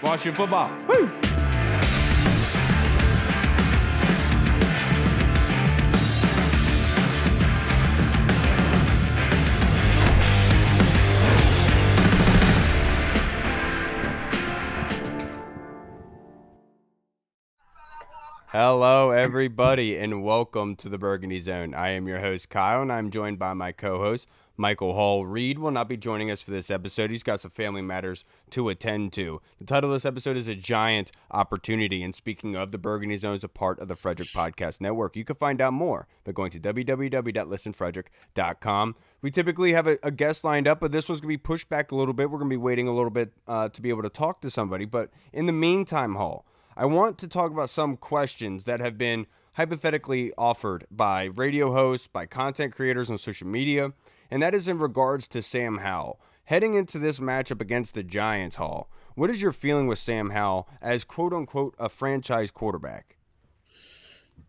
Washington football. Woo! Hello, everybody, and welcome to the Burgundy Zone. I am your host, Kyle, and I'm joined by my co-host, Michael Hall. Reed will not be joining us for this episode. He's got some family matters to attend to. The title of this episode is A Giant Opportunity, and speaking of, the Burgundy Zone is a part of the Frederick Podcast Network. You can find out more by going to www.listenfrederick.com. We typically have a guest lined up, but this one's going to be pushed back a little bit. We're going to be waiting a little bit to be able to talk to somebody, but in the meantime, Hall, I want to talk about some questions that have been hypothetically offered by radio hosts, by content creators on social media, and that is in regards to Sam Howell. Heading into this matchup against the Giants, Hall, what is your feeling with Sam Howell as quote-unquote a franchise quarterback?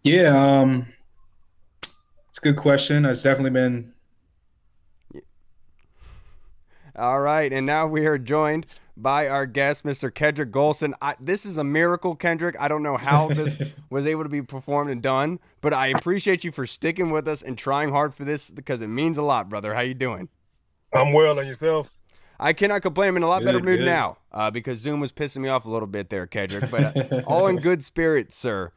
Yeah, it's a good question. It's definitely been. All right, and now we are joined by our guest, Mr. Kedric Golston. This is a miracle, Kendrick. I don't know how this was able to be performed and done, but I appreciate you for sticking with us and trying hard for this because it means a lot, brother. How you doing? I'm well, and yourself? I cannot complain. I'm in a lot better mood now because Zoom was pissing me off a little bit there, Kedric, but all in good spirits, sir.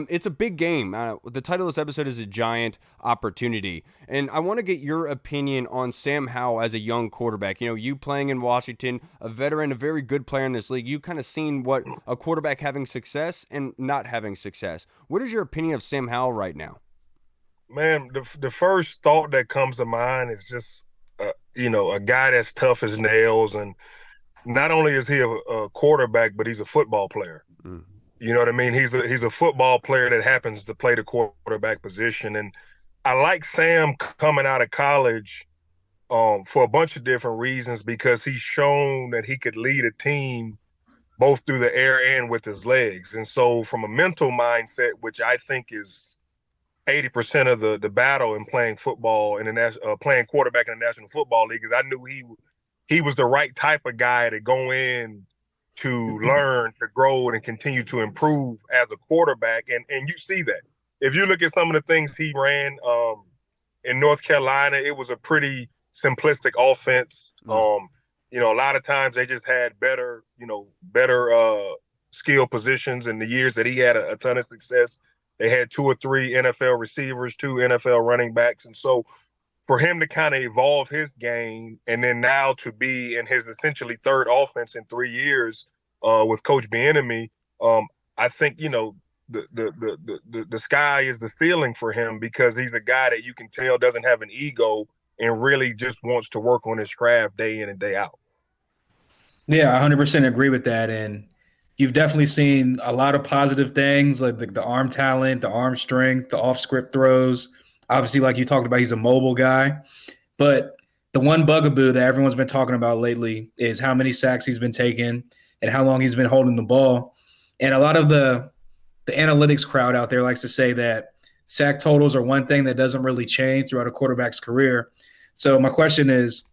It's a big game. The title of this episode is A Giant Opportunity. And I want to get your opinion on Sam Howell as a young quarterback. You know, you playing in Washington, a veteran, a very good player in this league. You kind of seen what a quarterback having success and not having success. What is your opinion of Sam Howell right now? Man, the first thought that comes to mind is just, a guy that's tough as nails. And not only is he a quarterback, but he's a football player. Mm. You know what I mean? He's a football player that happens to play the quarterback position. And I like Sam coming out of college for a bunch of different reasons because he's shown that he could lead a team both through the air and with his legs. And so from a mental mindset, which I think is 80% of the battle in playing football in the playing quarterback in the National Football League, is I knew he was the right type of guy to go in to learn, to grow, and continue to improve as a quarterback. And you see that. If you look at some of the things he ran in North Carolina, it was a pretty simplistic offense. A lot of times they just had better skill positions. In the years that he had a ton of success, they had 2 or 3 NFL receivers, 2 NFL running backs. And so for him to kind of evolve his game and then now to be in his essentially third offense in 3 years with Coach Bieniemy, I think, the sky is the ceiling for him because he's a guy that you can tell doesn't have an ego and really just wants to work on his craft day in and day out. Yeah, 100% agree with that. And you've definitely seen a lot of positive things like the arm talent, the arm strength, the off-script throws. Obviously, like you talked about, he's a mobile guy. But the one bugaboo that everyone's been talking about lately is how many sacks he's been taking and how long he's been holding the ball. And a lot of the analytics crowd out there likes to say that sack totals are one thing that doesn't really change throughout a quarterback's career. So my question is,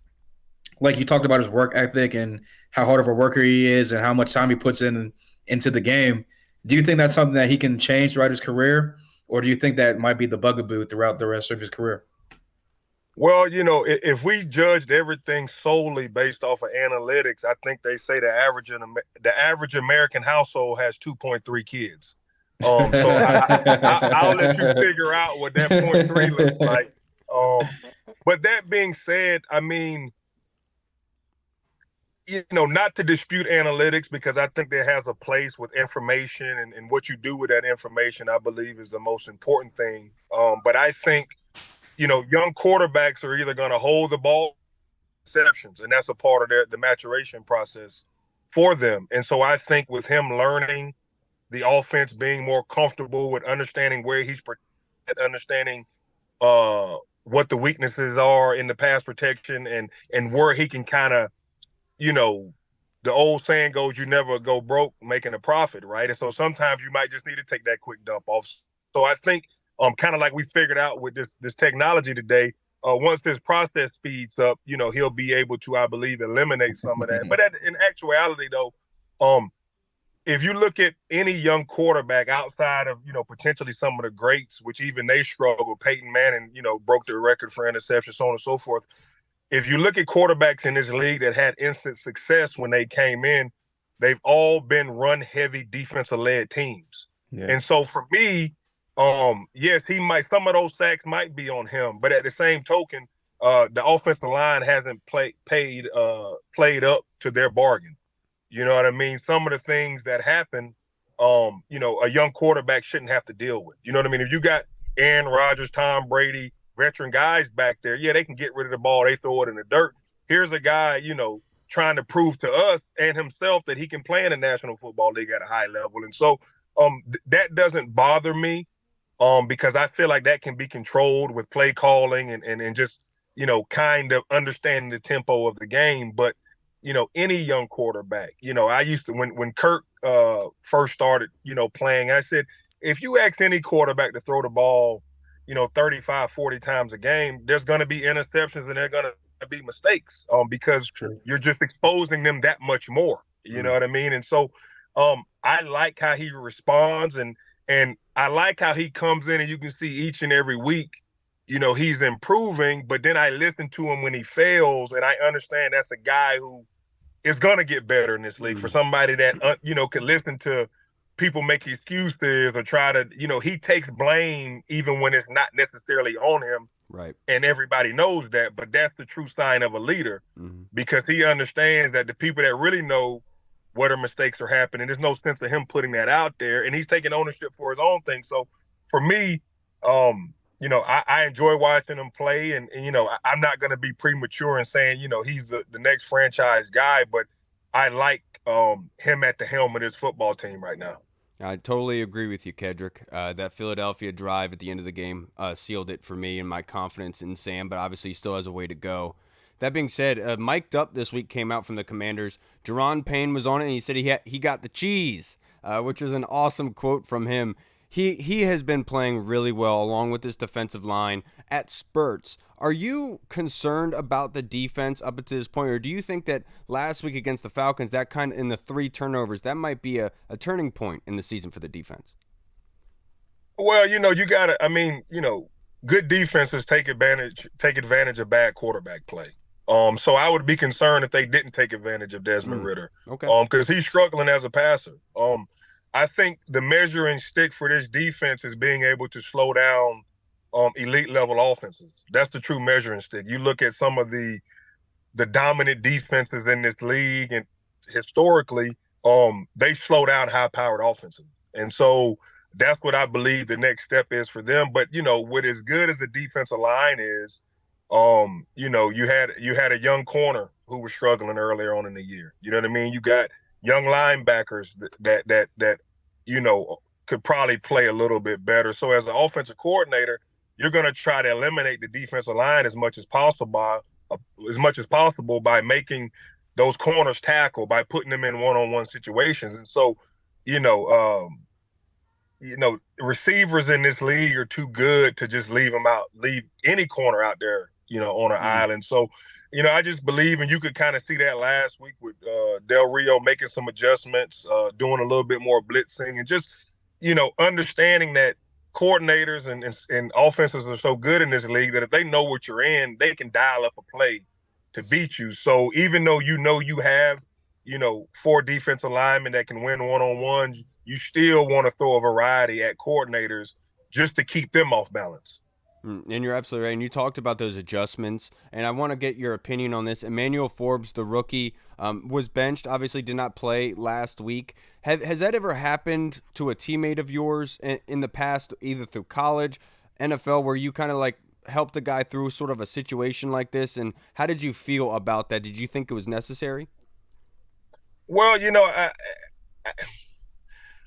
like you talked about his work ethic and how hard of a worker he is and how much time he puts into the game. Do you think that's something that he can change throughout his career? Or do you think that might be the bugaboo throughout the rest of his career? Well, if we judged everything solely based off of analytics, I think they say the average American household has 2.3 kids. So I'll let you figure out what that 0.3 looks like. But that being said, I mean, not to dispute analytics because I think there has a place with information and what you do with that information, I believe is the most important thing. But I think, young quarterbacks are either going to hold the ball receptions, and that's a part of the maturation process for them. And so I think with him learning the offense, being more comfortable with understanding where he's understanding what the weaknesses are in the pass protection and where he can kind of, the old saying goes, you never go broke making a profit, right? And so sometimes you might just need to take that quick dump off. So I think kind of like we figured out with this technology today, once this process speeds up, he'll be able to, I believe, eliminate some of that. But in actuality, though, if you look at any young quarterback outside of, potentially some of the greats, which even they struggle, Peyton Manning, broke the record for interceptions, so on and so forth. If you look at quarterbacks in this league that had instant success when they came in, they've all been run-heavy, defensive-led teams. Yeah. And so for me, yes, some of those sacks might be on him, but at the same token, the offensive line hasn't played up to their bargain. You know what I mean? Some of the things that happen, a young quarterback shouldn't have to deal with. You know what I mean? If you got Aaron Rodgers, Tom Brady, veteran guys back there, yeah, they can get rid of the ball. They throw it in the dirt. Here's a guy, trying to prove to us and himself that he can play in the National Football League at a high level. And so that doesn't bother me because I feel like that can be controlled with play calling and just, kind of understanding the tempo of the game. But, any young quarterback, I used to, when Kirk first started, playing, I said, if you ask any quarterback to throw the ball, 35, 40 times a game, there's going to be interceptions and there's going to be mistakes because you're just exposing them that much more. You know what I mean? And so I like how he responds and I like how he comes in and you can see each and every week, he's improving, but then I listen to him when he fails and I understand that's a guy who is going to get better in this league. For somebody that, can listen to people make excuses or try to, he takes blame even when it's not necessarily on him. Right. And everybody knows that, but that's the true sign of a leader because he understands that the people that really know whether mistakes are happening, there's no sense of him putting that out there and he's taking ownership for his own thing. So for me, I enjoy watching him play and I'm not going to be premature in saying, he's the next franchise guy, but I like him at the helm of this football team right now. I totally agree with you, Kedric. That Philadelphia drive at the end of the game sealed it for me and my confidence in Sam, but obviously he still has a way to go. That being said, Mic'd Up this week came out from the Commanders. Jerron Payne was on it, and he said he got the cheese, which is an awesome quote from him. He has been playing really well along with this defensive line at spurts. Are you concerned about the defense up until this point, or do you think that last week against the Falcons, that kind of in the 3 turnovers, that might be a turning point in the season for the defense? Well, you got to, good defenses take advantage of bad quarterback play. So I would be concerned if they didn't take advantage of Desmond Ridder. Okay. Because he's struggling as a passer. I think the measuring stick for this defense is being able to slow down elite level offenses. That's the true measuring stick. You look at some of the dominant defenses in this league, and historically, they slow down high-powered offenses. And so that's what I believe the next step is for them. But what as good as the defensive line is, you had a young corner who was struggling earlier on in the year. You know what I mean? You got young linebackers that could probably play a little bit better. So as an offensive coordinator, you're going to try to eliminate the defensive line as much as possible by making those corners tackle, by putting them in one-on-one situations. And so, receivers in this league are too good to just leave any corner out there, on an island. So, I just believe, and you could kind of see that last week with Del Rio making some adjustments, doing a little bit more blitzing, and just, understanding that coordinators and offenses are so good in this league that if they know what you're in, they can dial up a play to beat you. So even though you have, 4 defensive linemen that can win one-on-ones, you still want to throw a variety at coordinators just to keep them off balance. And you're absolutely right. And you talked about those adjustments, and I want to get your opinion on this. Emmanuel Forbes, the rookie, was benched, obviously did not play last week. Has that ever happened to a teammate of yours in the past, either through college, NFL, where you kind of like helped a guy through sort of a situation like this? And how did you feel about that? Did you think it was necessary? Well,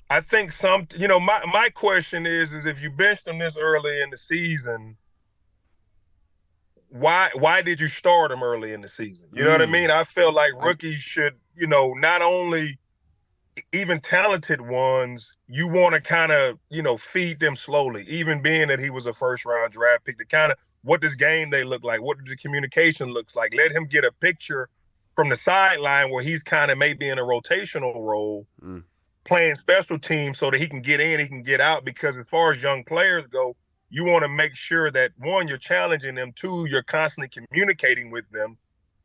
I think my question is if you benched him this early in the season, why did you start him early in the season? You know what I mean? I feel like rookies should, not only even talented ones, you want to kind of, feed them slowly, even being that he was a first-round draft pick, to kind of what does game day look like? What does the communication looks like? Let him get a picture from the sideline where he's kind of maybe in a rotational role. playing special teams so that he can get in, he can get out. Because as far as young players go, you want to make sure that, one, you're challenging them, two, you're constantly communicating with them,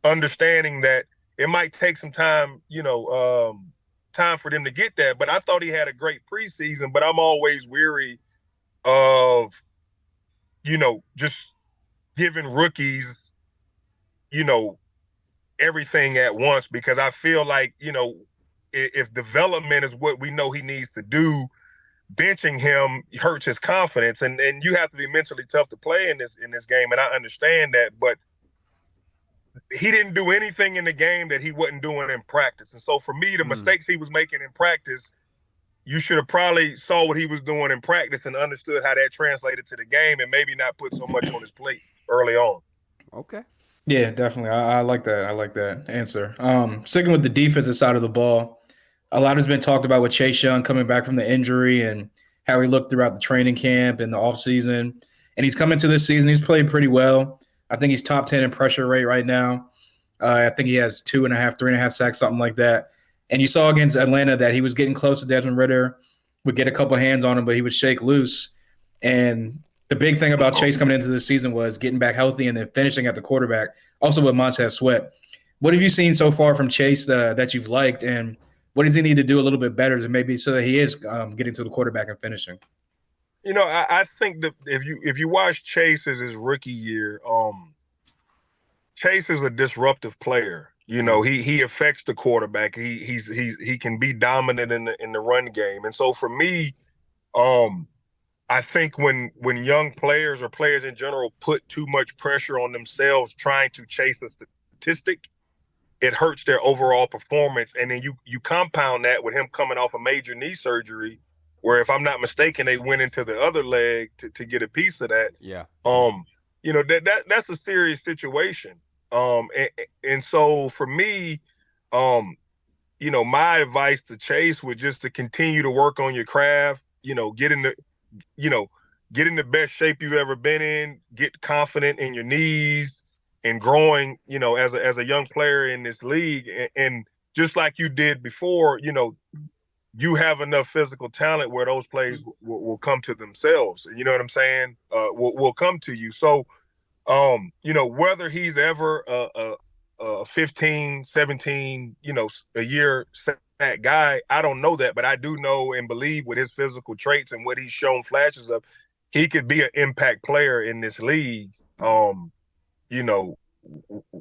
understanding that it might take some time, time for them to get that. But I thought he had a great preseason, but I'm always weary of, just giving rookies, everything at once, because I feel like, if development is what we know he needs to do, benching him hurts his confidence, and you have to be mentally tough to play in this game, and I understand that, but he didn't do anything in the game that he wasn't doing in practice. And so for me, the mistakes he was making in practice, you should have probably saw what he was doing in practice and understood how that translated to the game, and maybe not put so much on his plate early on. Okay. Yeah, definitely. I like that. I like that answer. Sticking with the defensive side of the ball, a lot has been talked about with Chase Young coming back from the injury and how he looked throughout the training camp and the offseason. And he's coming to this season. He's played pretty well. I think he's top 10 in pressure rate right now. I think he has 2.5, 3.5 sacks, something like that. And you saw against Atlanta that he was getting close to Desmond Ridder, would get a couple hands on him, but he would shake loose. And the big thing about Chase coming into this season was getting back healthy and then finishing at the quarterback, also with Montez Sweat. What have you seen so far from Chase that you've liked, and what does he need to do a little bit better to maybe so that he is getting to the quarterback and finishing? I think that if you watch Chase's his rookie year, Chase is a disruptive player. He affects the quarterback. He can be dominant in the run game. And so for me, I think when young players or players in general put too much pressure on themselves trying to chase a statistic, it hurts their overall performance. And then you compound that with him coming off a major knee surgery, where, if I'm not mistaken, they went into the other leg to get a piece of that. Yeah. That's a serious situation. And so for me, my advice to Chase would just to continue to work on your craft, get in the best shape you've ever been in, get confident in your knees, and growing, as a young player in this league. And just like you did before, you have enough physical talent where those plays will come to themselves. You know what I'm saying? Will come to you. So, whether he's ever a 15, 17, a year sack guy, I don't know that, but I do know and believe with his physical traits and what he's shown flashes of, he could be an impact player in this league,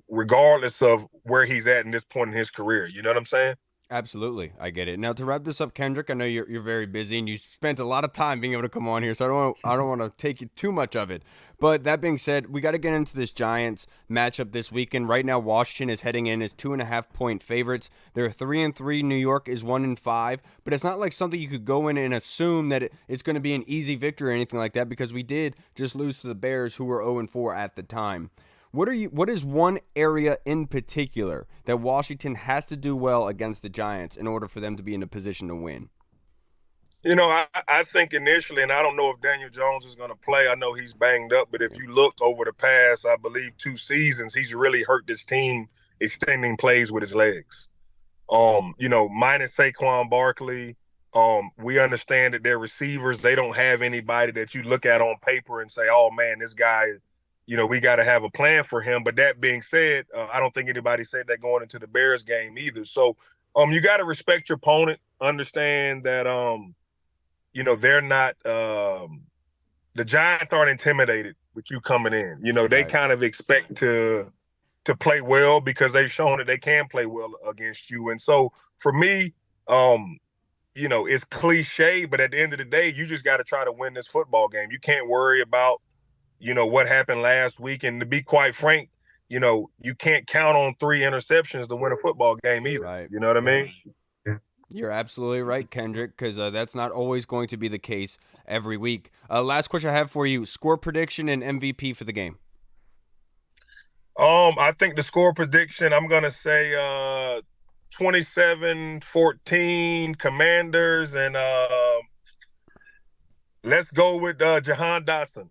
regardless of where he's at in this point in his career. You know what I'm saying? Absolutely. I get it. Now, to wrap this up, Kendric, I know you're very busy and you spent a lot of time being able to come on here, so I don't want to take you too much of it. But that being said, we got to get into this Giants matchup this weekend. Right now, Washington is heading in as 2.5-point favorites. They're 3-3. New York is 1-5. But it's not like something you could go in and assume that it's going to be an easy victory or anything like that, because we did just lose to the Bears, who were 0-4 at the time. What is one area in particular that Washington has to do well against the Giants in order for them to be in a position to win? I think initially, and I don't know if Daniel Jones is going to play. I know he's banged up, but if you look over the past, I believe 2 seasons, he's really hurt this team extending plays with his legs. Minus Saquon Barkley, we understand that their receivers, they don't have anybody that you look at on paper and say, oh man, this guy, we got to have a plan for him. But that being said, I don't think anybody said that going into the Bears game either. So you got to respect your opponent, understand that, they're not the Giants aren't intimidated with you coming in. They kind of expect to play well because they've shown that they can play well against you. And so for me, it's cliche, but at the end of the day, you just got to try to win this football game. You can't worry about, what happened last week. And to be quite frank, you can't count on 3 interceptions to win a football game either. Right. You know what I mean? You're absolutely right, Kendric, because that's not always going to be the case every week. Last question I have for you, score prediction and MVP for the game. I think the score prediction, I'm going to say 27-14 Commanders, and let's go with Jahan Dotson.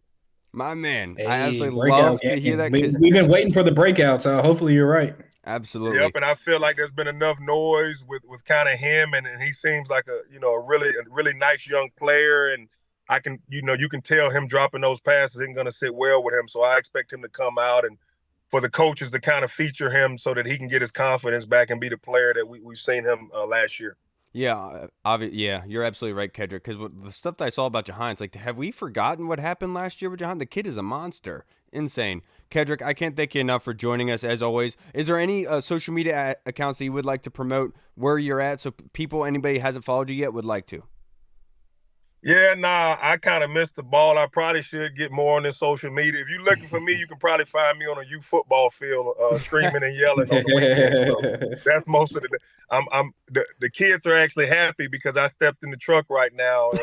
My man, Hey, I absolutely breakout love to hear that. We've been waiting for the breakouts. Hopefully you're right. Absolutely. Yep, and I feel like there's been enough noise with kind of him, and he seems like a really nice young player, and I can you can tell him dropping those passes isn't going to sit well with him. So I expect him to come out and for the coaches to kind of feature him so that he can get his confidence back and be the player that we've seen him last year. Yeah, yeah, you're absolutely right, Kedric. Because the stuff that I saw about Jahan, it's like, have we forgotten what happened last year with Jahan? The kid is a monster, insane. Kedric, I can't thank you enough for joining us as always. Is there any social media accounts that you would like to promote where you're at, so people, anybody hasn't followed you yet, would like to? Yeah, nah, I kind of missed the ball. I probably should get more on this social media. If you're looking for me, you can probably find me on a youth football field, screaming and yelling on the weekend. So that's most of the. The kids are actually happy because I stepped in the truck right now and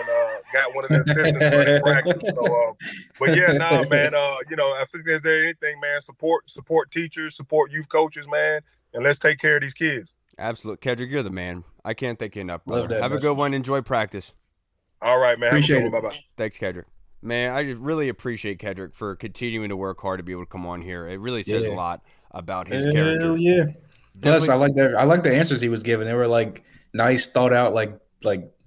got one of the assistants running practice. So, but yeah, nah, man. I think is there anything, man? Support teachers, support youth coaches, man, and let's take care of these kids. Absolutely, Kedric, you're the man. I can't thank you enough, brother. Love that Have a message. good one. Enjoy practice. All right, man. Appreciate Have a good it. one. Bye-bye. Thanks, Kedric. Man, I just really appreciate Kedric for continuing to work hard to be able to come on here. It really says a Yeah. lot about his character. Hell yeah. Plus, Definitely- I like that. I like the answers he was giving. They were like nice, thought out, like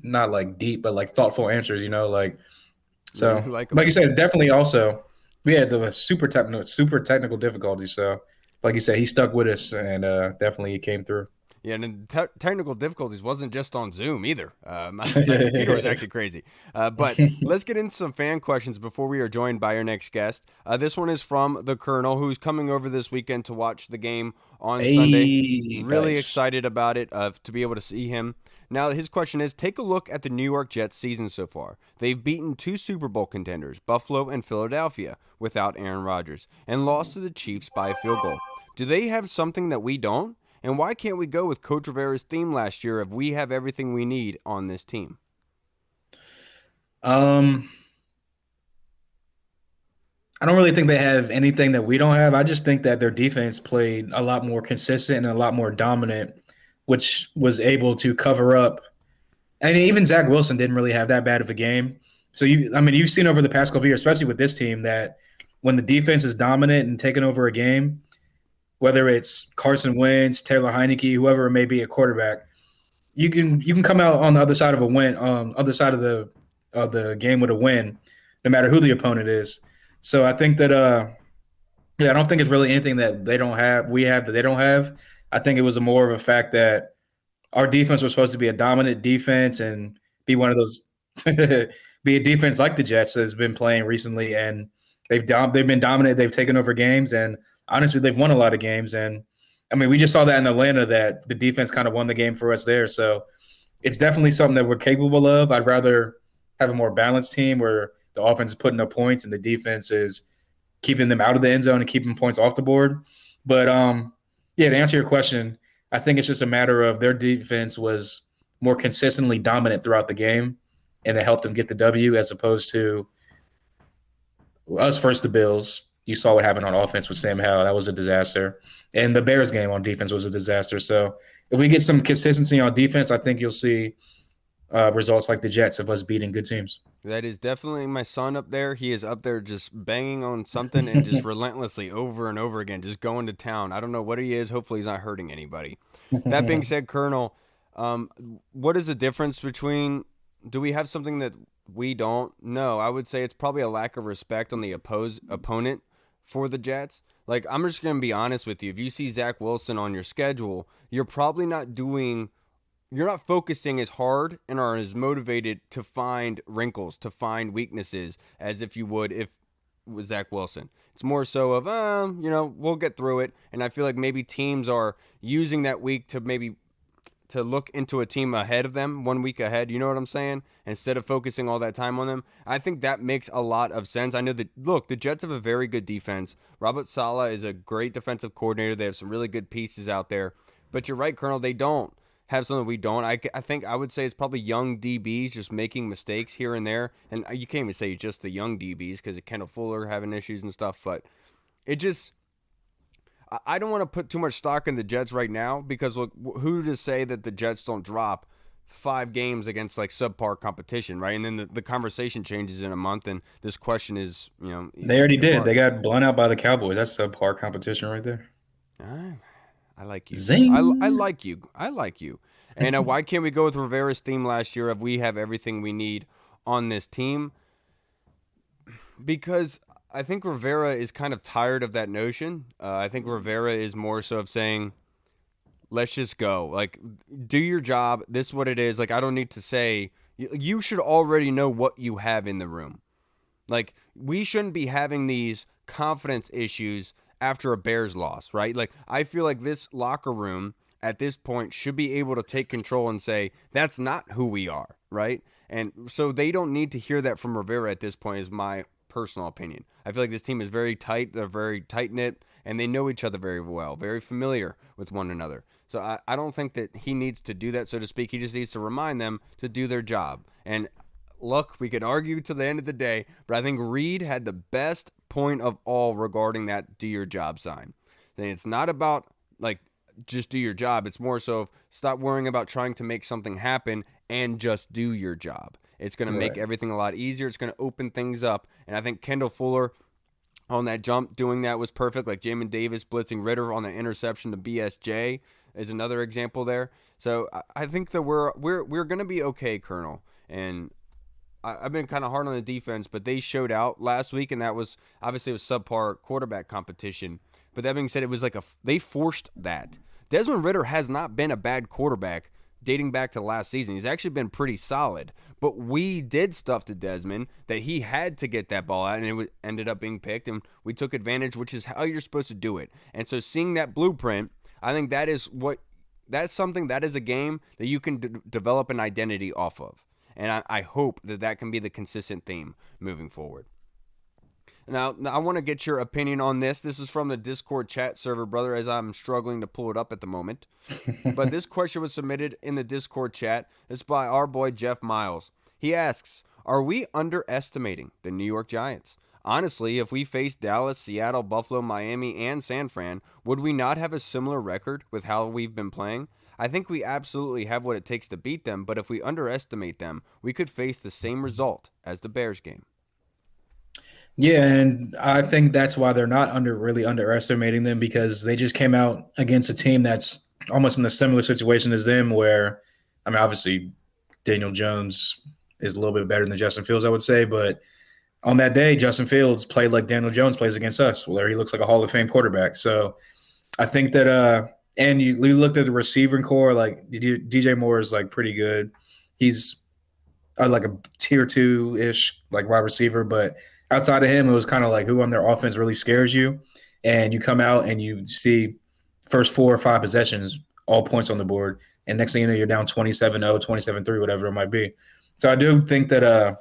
not like deep, but like thoughtful answers. So Really like 'em. like you said, definitely. Also, we had the super technical difficulties. So, like you said, he stuck with us, and definitely he came through. Yeah, and technical difficulties wasn't just on Zoom either. My computer was actually crazy. But let's get into some fan questions before we are joined by our next guest. This one is from the Colonel, who's coming over this weekend to watch the game on Sunday. Really Nice. excited about it, to be able to see him. Now, his question is, take a look at the New York Jets season so far. They've beaten 2 Super Bowl contenders, Buffalo and Philadelphia, without Aaron Rodgers, and lost to the Chiefs by a field goal. Do they have something that we don't? And why can't we go with Coach Rivera's theme last year of we have everything we need on this team? I don't really think they have anything that we don't have. I just think that their defense played a lot more consistent and a lot more dominant, which was able to cover up. And even Zach Wilson didn't really have that bad of a game. So you've seen over the past couple of years, especially with this team, that when the defense is dominant and taking over a game, whether it's Carson Wentz, Taylor Heineke, whoever it may be at quarterback, you can come out on the other side of a win, other side of the game with a win, no matter who the opponent is. So I think that I don't think it's really anything that they don't have, we have that they don't have. I think it was more of a fact that our defense was supposed to be a dominant defense and be one of those be a defense like the Jets has been playing recently, and they've been dominant. They've taken over games, and honestly, they've won a lot of games. And I mean, we just saw that in Atlanta that the defense kind of won the game for us there. So it's definitely something that we're capable of. I'd rather have a more balanced team where the offense is putting up points and the defense is keeping them out of the end zone and keeping points off the board. But to answer your question, I think it's just a matter of their defense was more consistently dominant throughout the game, and it helped them get the W as opposed to us versus the Bills. You saw what happened on offense with Sam Howell. That was a disaster. And the Bears game on defense was a disaster. So if we get some consistency on defense, I think you'll see results like the Jets of us beating good teams. That is definitely my son up there. He is up there just banging on something and just relentlessly over and over again, just going to town. I don't know what he is. Hopefully he's not hurting anybody. That being said, Colonel, what is the difference between – do we have something that we don't? No, I would say it's probably a lack of respect on the opponent for the Jets. Like, I'm just going to be honest with you. If you see Zach Wilson on your schedule, you're probably not doing – you're not focusing as hard and are as motivated to find wrinkles, to find weaknesses as if you would if it was Zach Wilson. It's more so of, we'll get through it. And I feel like maybe teams are using that week to maybe to look into a team ahead of them, 1 week ahead. You know what I'm saying? Instead of focusing all that time on them. I think that makes a lot of sense. I know that, look, the Jets have a very good defense. Robert Saleh is a great defensive coordinator. They have some really good pieces out there. But you're right, Colonel, they don't have something we don't. I think I would say it's probably young DBs just making mistakes here and there. And you can't even say just the young DBs because Kendall Fuller having issues and stuff. But it just, I don't want to put too much stock in the Jets right now because, look, who to say that the Jets don't drop 5 games against like subpar competition, right? And then the conversation changes in a month and this question is, They already did. They got blown out by the Cowboys. That's subpar competition right there. I like you. Zing. I like you. I like you. And why can't we go with Rivera's theme last year of we have everything we need on this team? Because I think Rivera is kind of tired of that notion. I think Rivera is more so of saying, let's just go. Like, do your job. This is what it is. Like, I don't need to say. You should already know what you have in the room. Like, we shouldn't be having these confidence issues after a Bears loss, right? Like, I feel like this locker room at this point should be able to take control and say, that's not who we are, right? And so they don't need to hear that from Rivera at this point, is my personal opinion. I feel like this team is very tight. They're very tight-knit, and they know each other very well, very familiar with one another. So I don't think that he needs to do that, so to speak. He just needs to remind them to do their job. And look, we could argue to the end of the day, but I think Reed had the best point of all regarding that do your job sign. And it's not about, like, just do your job. It's more so of stop worrying about trying to make something happen and just do your job. It's going to make everything a lot easier. It's going to open things up. And I think Kendall Fuller on that jump doing that was perfect. Like Jamin Davis blitzing Ritter on the interception to BSJ is another example there. So I think that we're going to be okay, Colonel. And I've been kind of hard on the defense, but they showed out last week, and that was obviously it was subpar quarterback competition. But that being said, it was like they forced that. Desmond Ritter has not been a bad quarterback dating back to last season. He's actually been pretty solid. But we did stuff to Desmond that he had to get that ball out, and it ended up being picked, and we took advantage, which is how you're supposed to do it. And so seeing that blueprint, I think that's something that is a game that you can develop an identity off of. And I hope that can be the consistent theme moving forward. Now, I want to get your opinion on this. This is from the Discord chat server, brother, as I'm struggling to pull it up at the moment. But this question was submitted in the Discord chat. It's by our boy Jeff Miles. He asks, are we underestimating the New York Giants? Honestly, if we faced Dallas, Seattle, Buffalo, Miami, and San Fran, would we not have a similar record with how we've been playing? I think we absolutely have what it takes to beat them, but if we underestimate them, we could face the same result as the Bears game. Yeah, and I think that's why they're not really underestimating them, because they just came out against a team that's almost in a similar situation as them, where, I mean, obviously Daniel Jones is a little bit better than Justin Fields, I would say, but on that day, Justin Fields played like Daniel Jones plays against us, where he looks like a Hall of Fame quarterback. So I think that and you looked at the receiving core, like DJ Moore is like pretty good. He's like a tier 2-ish like wide receiver, but outside of him, it was kind of like who on their offense really scares you. And you come out and you see first 4 or 5 possessions, all points on the board. And next thing you know, you're down 27-0, 27-3, whatever it might be. So I do think that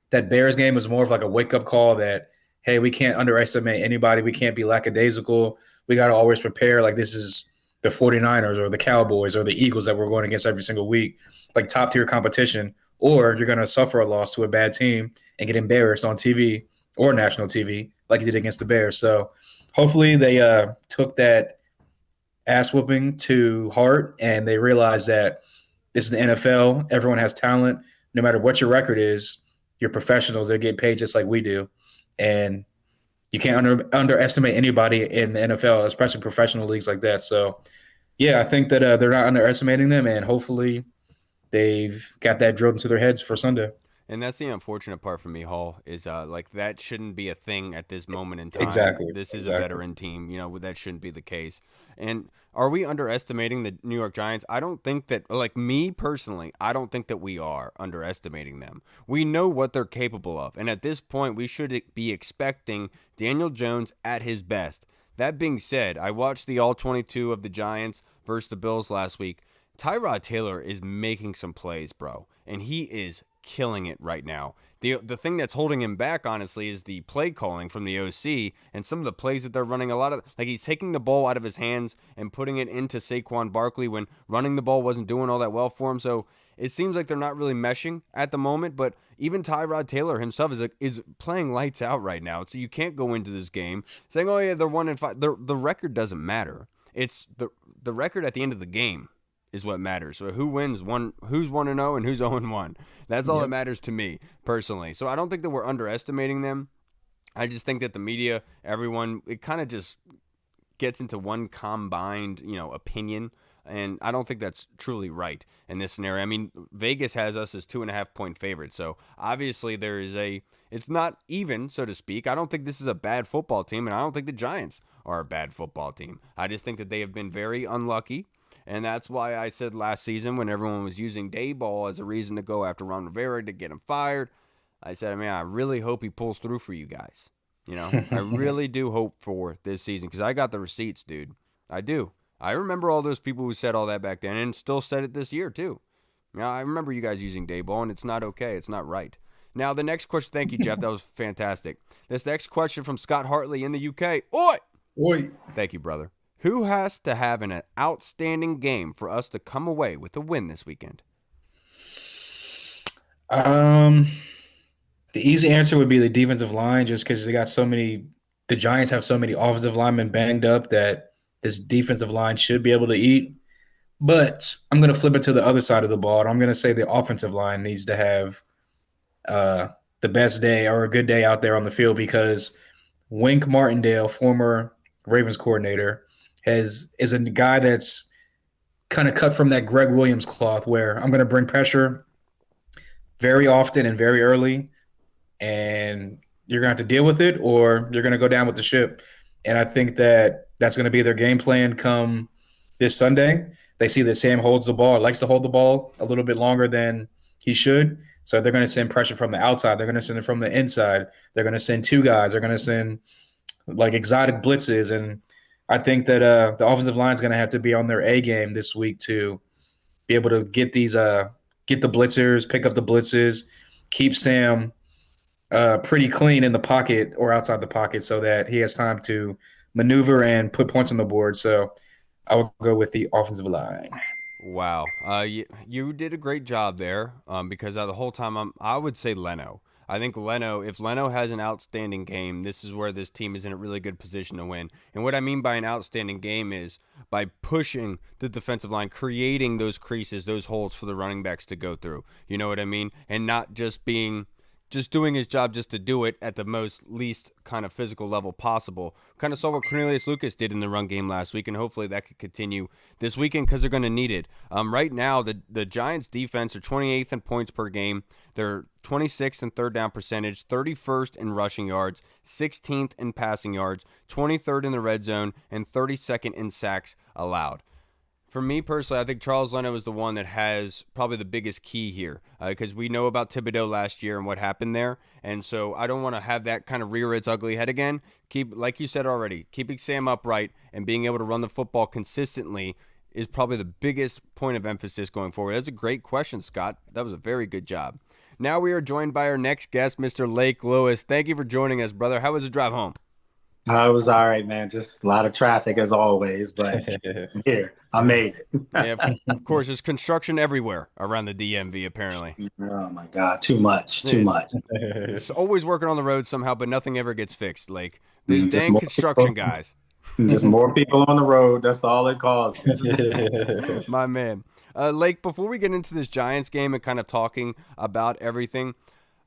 that Bears game was more of like a wake-up call that, hey, we can't underestimate anybody. We can't be lackadaisical. We got to always prepare like this is the 49ers or the Cowboys or the Eagles that we're going against every single week, like top-tier competition, or you're going to suffer a loss to a bad team and get embarrassed on TV or national TV like you did against the Bears. So hopefully they took that ass whooping to heart and they realized that this is the NFL. Everyone has talent. No matter what your record is, you're professionals. They get paid just like we do. And you can't underestimate anybody in the NFL, especially professional leagues like that. So, yeah, I think that they're not underestimating them, and hopefully they've got that drilled into their heads for Sunday. And that's the unfortunate part for me, Hall, is like that shouldn't be a thing at this moment in time. Exactly. This is a veteran team. That shouldn't be the case. And are we underestimating the New York Giants? I don't think that, like me personally, I don't think that we are underestimating them. We know what they're capable of. And at this point, we should be expecting Daniel Jones at his best. That being said, I watched the All-22 of the Giants versus the Bills last week. Tyrod Taylor is making some plays, bro. And he is killing it right now. The thing that's holding him back, honestly, is the play calling from the OC and some of the plays that they're running. A lot of, like, he's taking the ball out of his hands and putting it into Saquon Barkley when running the ball wasn't doing all that well for him. So it seems like they're not really meshing at the moment, but even Tyrod Taylor himself is playing lights out right now. So you can't go into this game saying, oh yeah, they're 1-5. The record doesn't matter. It's the record at the end of the game is what matters. So who wins who's 1-0 and who's 0-1. That's all that matters to me personally. So I don't think that we're underestimating them. I just think that the media, everyone, it kind of just gets into one combined, opinion. And I don't think that's truly right in this scenario. I mean, Vegas has us as 2.5-point favorites. So obviously it's not even, so to speak. I don't think this is a bad football team, and I don't think the Giants are a bad football team. I just think that they have been very unlucky. And that's why I said last season when everyone was using Dayball as a reason to go after Ron Rivera to get him fired, I said, I really hope he pulls through for you guys. I really do hope for this season because I got the receipts, dude. I do. I remember all those people who said all that back then and still said it this year, too. I remember you guys using Dayball, and it's not okay. It's not right. Now, the next question. Thank you, Jeff. That was fantastic. This next question from Scott Hartley in the UK. Oi! Oi! Thank you, brother. Who has to have an outstanding game for us to come away with a win this weekend? The easy answer would be the defensive line, just because the Giants have so many offensive linemen banged up that this defensive line should be able to eat. But I'm going to flip it to the other side of the ball, and I'm going to say the offensive line needs to have the best day or a good day out there on the field, because Wink Martindale, former Ravens coordinator, is a guy that's kind of cut from that Greg Williams cloth, where I'm going to bring pressure very often and very early, and you're going to have to deal with it or you're going to go down with the ship. And I think that's going to be their game plan come this Sunday. They see that Sam likes to hold the ball a little bit longer than he should. So they're going to send pressure from the outside. They're going to send it from the inside. They're going to send two guys. They're going to send like exotic blitzes. And I think that the offensive line is going to have to be on their A game this week to be able to get the blitzers, pick up the blitzes, keep Sam pretty clean in the pocket or outside the pocket so that he has time to maneuver and put points on the board. So I would go with the offensive line. Wow. You did a great job there because the whole time I would say Leno. I think if Leno has an outstanding game, this is where this team is in a really good position to win. And what I mean by an outstanding game is by pushing the defensive line, creating those creases, those holes for the running backs to go through. You know what I mean? And not just doing his job just to do it at the least kind of physical level possible. Kind of saw what Cornelius Lucas did in the run game last week, and hopefully that could continue this weekend because they're going to need it. Right now, the Giants' defense are 28th in points per game. They're 26th in third down percentage, 31st in rushing yards, 16th in passing yards, 23rd in the red zone, and 32nd in sacks allowed. For me personally, I think Charles Leno is the one that has probably the biggest key here because we know about Thibodeau last year and what happened there. And so I don't want to have that kind of rear its ugly head again. Like you said already, keeping Sam upright and being able to run the football consistently is probably the biggest point of emphasis going forward. That's a great question, Scott. That was a very good job. Now we are joined by our next guest, Mr. Lake Lewis. Thank you for joining us, brother. How was the drive home? It was all right, man. Just a lot of traffic as always, but here, I made it. Yeah, of course, there's construction everywhere around the DMV, apparently. Oh, my God. Too much. It's always working on the road somehow, but nothing ever gets fixed. Like, there's dang construction guys. Just more people on the road. That's all it causes. My man. Lake, before we get into this Giants game and kind of talking about everything,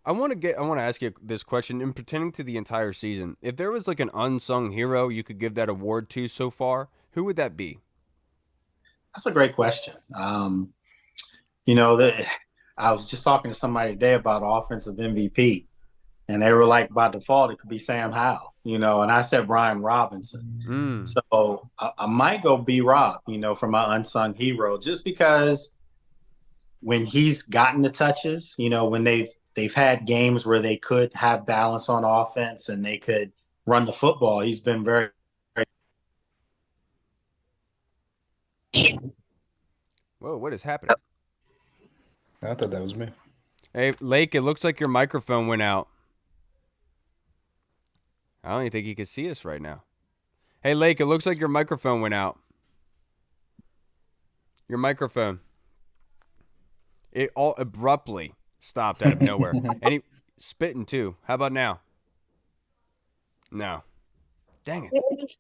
I want to ask you this question in pertaining to the entire season. If there was like an unsung hero you could give that award to so far, who would that be? That's a great question. I was just talking to somebody today about offensive MVP, and they were like, by default, it could be Sam Howell, and I said Brian Robinson. So I might go B-Rob, for my unsung hero, just because when he's gotten the touches, when they've had games where they could have balance on offense and they could run the football. He's been very, very... Whoa, what is happening? I thought that was me. Hey, Lake, it looks like your microphone went out. I don't even think you can see us right now. Hey, Lake, it looks like your microphone went out. Your microphone. It all abruptly stopped out of nowhere. And he spitting too. How about now? No. Dang it.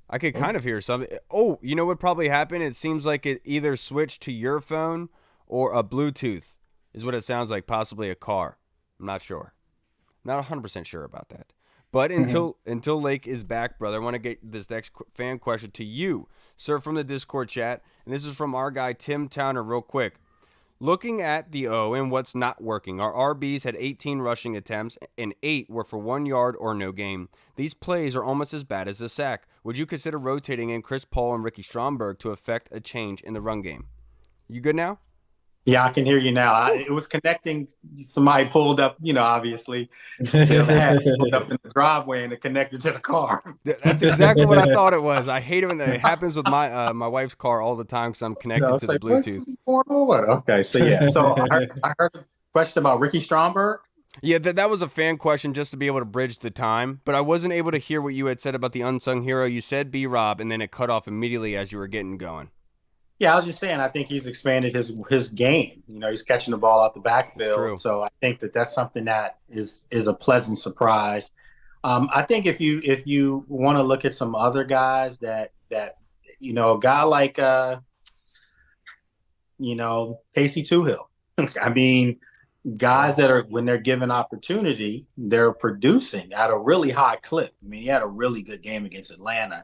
I could kind of hear something. Oh, you know what probably happened? It seems like it either switched to your phone or a Bluetooth is what it sounds like, possibly a car. I'm not sure. Not 100% sure about that. But until Lake is back, brother, I want to get this next fan question to you, sir, from the Discord chat. And this is from our guy, Tim Towner, real quick. Looking at the O and what's not working, our RBs had 18 rushing attempts and 8 were for 1 yard or no gain. These plays are almost as bad as the sack. Would you consider rotating in Chris Paul and Ricky Stromberg to affect a change in the run game? You good now? Yeah, I can hear you now. It was connecting. Somebody pulled up, obviously. Pulled up in the driveway and it connected to the car. That's exactly what I thought it was. I hate it when it happens with my wife's car all the time because I'm connected to the Bluetooth. What's going on? Okay, so yeah. So I heard a question about Ricky Stromberg. Yeah, that was a fan question just to be able to bridge the time. But I wasn't able to hear what you had said about the unsung hero. You said B-Rob, and then it cut off immediately as you were getting going. Yeah, I was just saying, I think he's expanded his game. He's catching the ball out the backfield. So I think that's something that is a pleasant surprise. I think if you want to look at some other guys that a guy like Casey Toohill. I mean, guys that are, when they're given opportunity, they're producing at a really high clip. I mean, he had a really good game against Atlanta.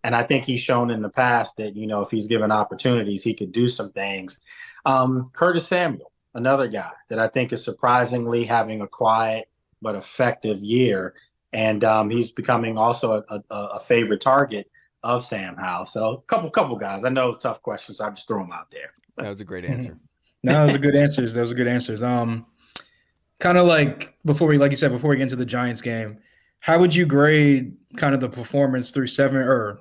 And I think he's shown in the past that, if he's given opportunities, he could do some things. Curtis Samuel, another guy that I think is surprisingly having a quiet but effective year. And he's becoming also a favorite target of Sam Howell. So a couple guys. I know it's tough questions, so I just threw them out there. That was a great answer. No, those are good answers. Kind of like before we get into the Giants game, how would you grade kind of the performance through 7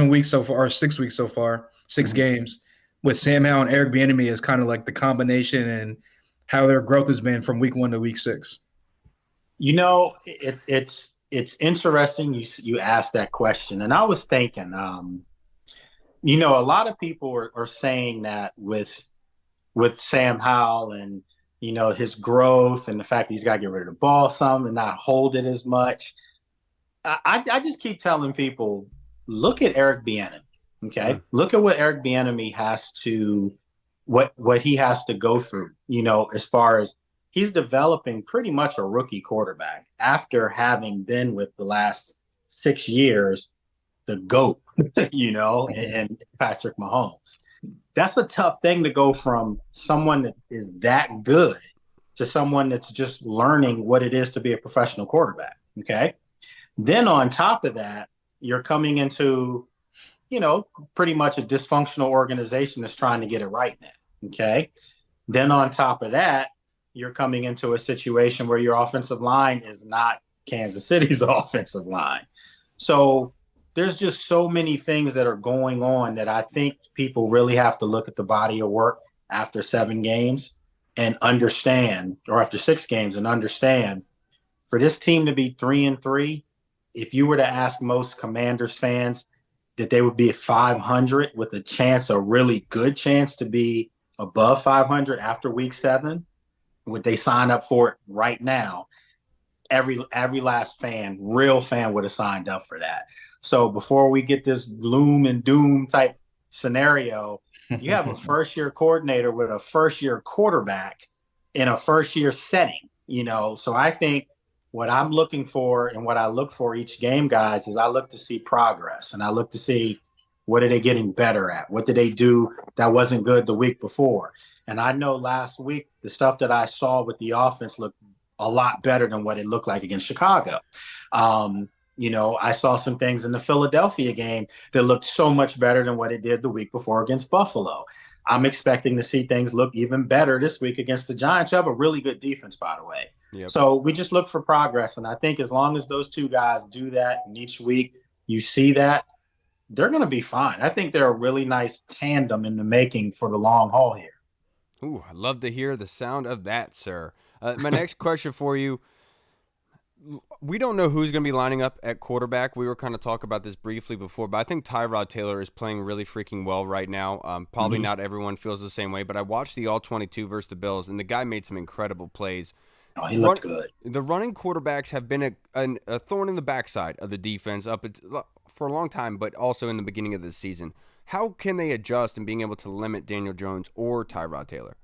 weeks so far, or 6 weeks so far, 6 games with Sam Howell and Eric Bieniemy as kind of like the combination and how their growth has been from week 1 to week 6? It's interesting you asked that question. And I was thinking, a lot of people are saying that with Sam Howell and, his growth and the fact that he's got to get rid of the ball some and not hold it as much. I just keep telling people, look at Eric Bieniemy, okay? Mm-hmm. Look at what Eric Bieniemy has to what he has to go through, as far as he's developing pretty much a rookie quarterback after having been with the last 6 years the GOAT, and Patrick Mahomes. That's a tough thing to go from someone that is that good to someone that's just learning what it is to be a professional quarterback, okay? Then on top of that, you're coming into, pretty much a dysfunctional organization that's trying to get it right now, okay? Then on top of that, you're coming into a situation where your offensive line is not Kansas City's offensive line. So there's just so many things that are going on that I think people really have to look at the body of work after 7 games and understand, or after 6 games and understand, for this team to be 3-3, if you were to ask most Commanders fans that they would be at 500 with a really good chance to be above 500 after week 7, would they sign up for it right now? Every last real fan would have signed up for that. So before we get this gloom and doom type scenario, you have a first-year coordinator with a first-year quarterback in a first-year setting, So I think what I'm looking for and what I look for each game, guys, is I look to see progress, and I look to see what are they getting better at? What did they do that wasn't good the week before? And I know last week, the stuff that I saw with the offense looked a lot better than what it looked like against Chicago. I saw some things in the Philadelphia game that looked so much better than what it did the week before against Buffalo. I'm expecting to see things look even better this week against the Giants, who have a really good defense, by the way. Yep. So we just look for progress. And I think as long as those two guys do that, and each week you see that, they're going to be fine. I think they're a really nice tandem in the making for the long haul here. Ooh, I'd love to hear the sound of that, sir. My next question for you. We don't know who's going to be lining up at quarterback. We were kind of talking about this briefly before, but I think Tyrod Taylor is playing really freaking well right now. Probably not everyone feels the same way, but I watched the All-22 versus the Bills, and the guy made some incredible plays. Oh, he looked good. The running quarterbacks have been a thorn in the backside of the defense for a long time, but also in the beginning of the season. How can they adjust in being able to limit Daniel Jones or Tyrod Taylor?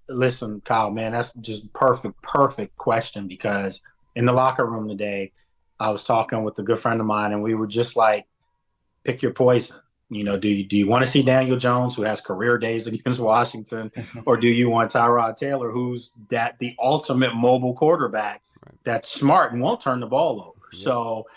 Listen, Kyle, man, that's just perfect question, because in the locker room today, I was talking with a good friend of mine, and we were just like, pick your poison. You know, do you want to see Daniel Jones, who has career days against Washington, or do you want Tyrod Taylor, who's the ultimate mobile quarterback that's smart and won't turn the ball over? Yep. So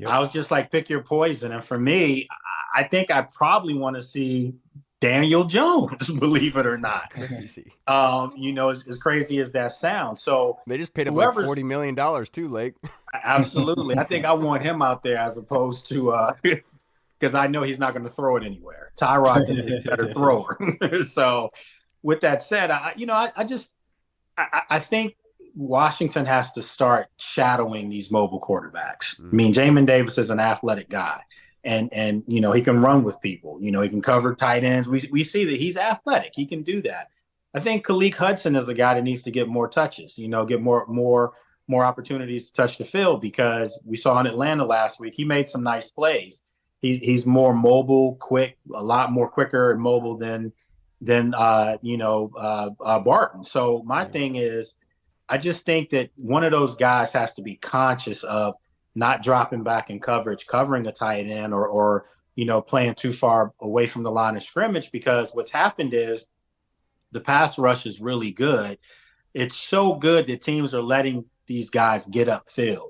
I was just like, pick your poison. And for me, I think I probably want to see Daniel Jones, believe it or not. Crazy. You know, as crazy as that sounds. So they just paid him like $40 million too, Lake. Absolutely. I think I want him out there as opposed to because I know he's not going to throw it anywhere. Tyrod is a better thrower. So with that said, I think Washington has to start shadowing these mobile quarterbacks. I mean, Jamin Davis is an athletic guy, and you know, he can run with people. You know, he can cover tight ends. We see that he's athletic. He can do that. I think Khaleke Hudson is a guy that needs to get more touches, you know, get more opportunities to touch the field, because we saw in Atlanta last week, he made some nice plays. He's more mobile, quick, a lot more quicker and mobile than Barton. So my thing is, I just think that one of those guys has to be conscious of not dropping back in coverage, covering a tight end, or you know, playing too far away from the line of scrimmage, because what's happened is the pass rush is really good. It's so good that teams are letting these guys get upfield,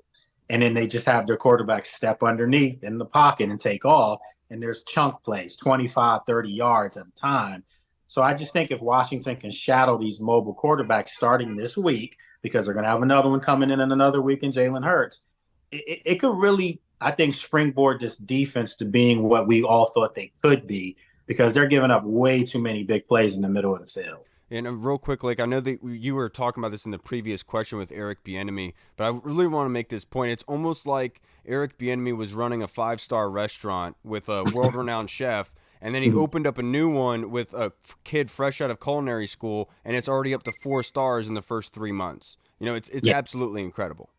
and then they just have their quarterback step underneath in the pocket and take off, and there's chunk plays, 25, 30 yards at a time. So I just think if Washington can shadow these mobile quarterbacks starting this week, because they're going to have another one coming in another week in Jalen Hurts, it could really, I think, springboard this defense to being what we all thought they could be, because they're giving up way too many big plays in the middle of the field. And real quick, like, I know that you were talking about this in the previous question with Eric Bieniemy, but I really want to make this point. It's almost like Eric Bieniemy was running a 5-star restaurant with a world-renowned chef, and then he opened up a new one with a kid fresh out of culinary school, and it's already up to 4 stars in the first 3 months. You know, it's absolutely incredible.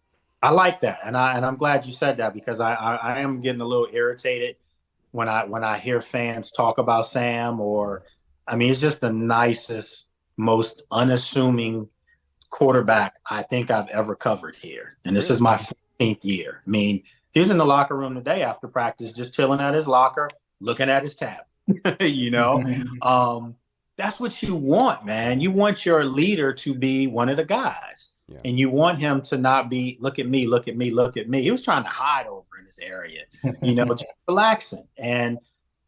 I like that, and I'm glad you said that, because I am getting a little irritated when I hear fans talk about Sam, or, I mean, it's just the nicest, most unassuming quarterback I think I've ever covered here. And this is my 14th year. I mean, he's in the locker room today after practice, just chilling at his locker, looking at his tab. You know, that's what you want, man. You want your leader to be one of the guys. Yeah. And you want him to not be, look at me, look at me, look at me. He was trying to hide over in this area, you know, just relaxing. And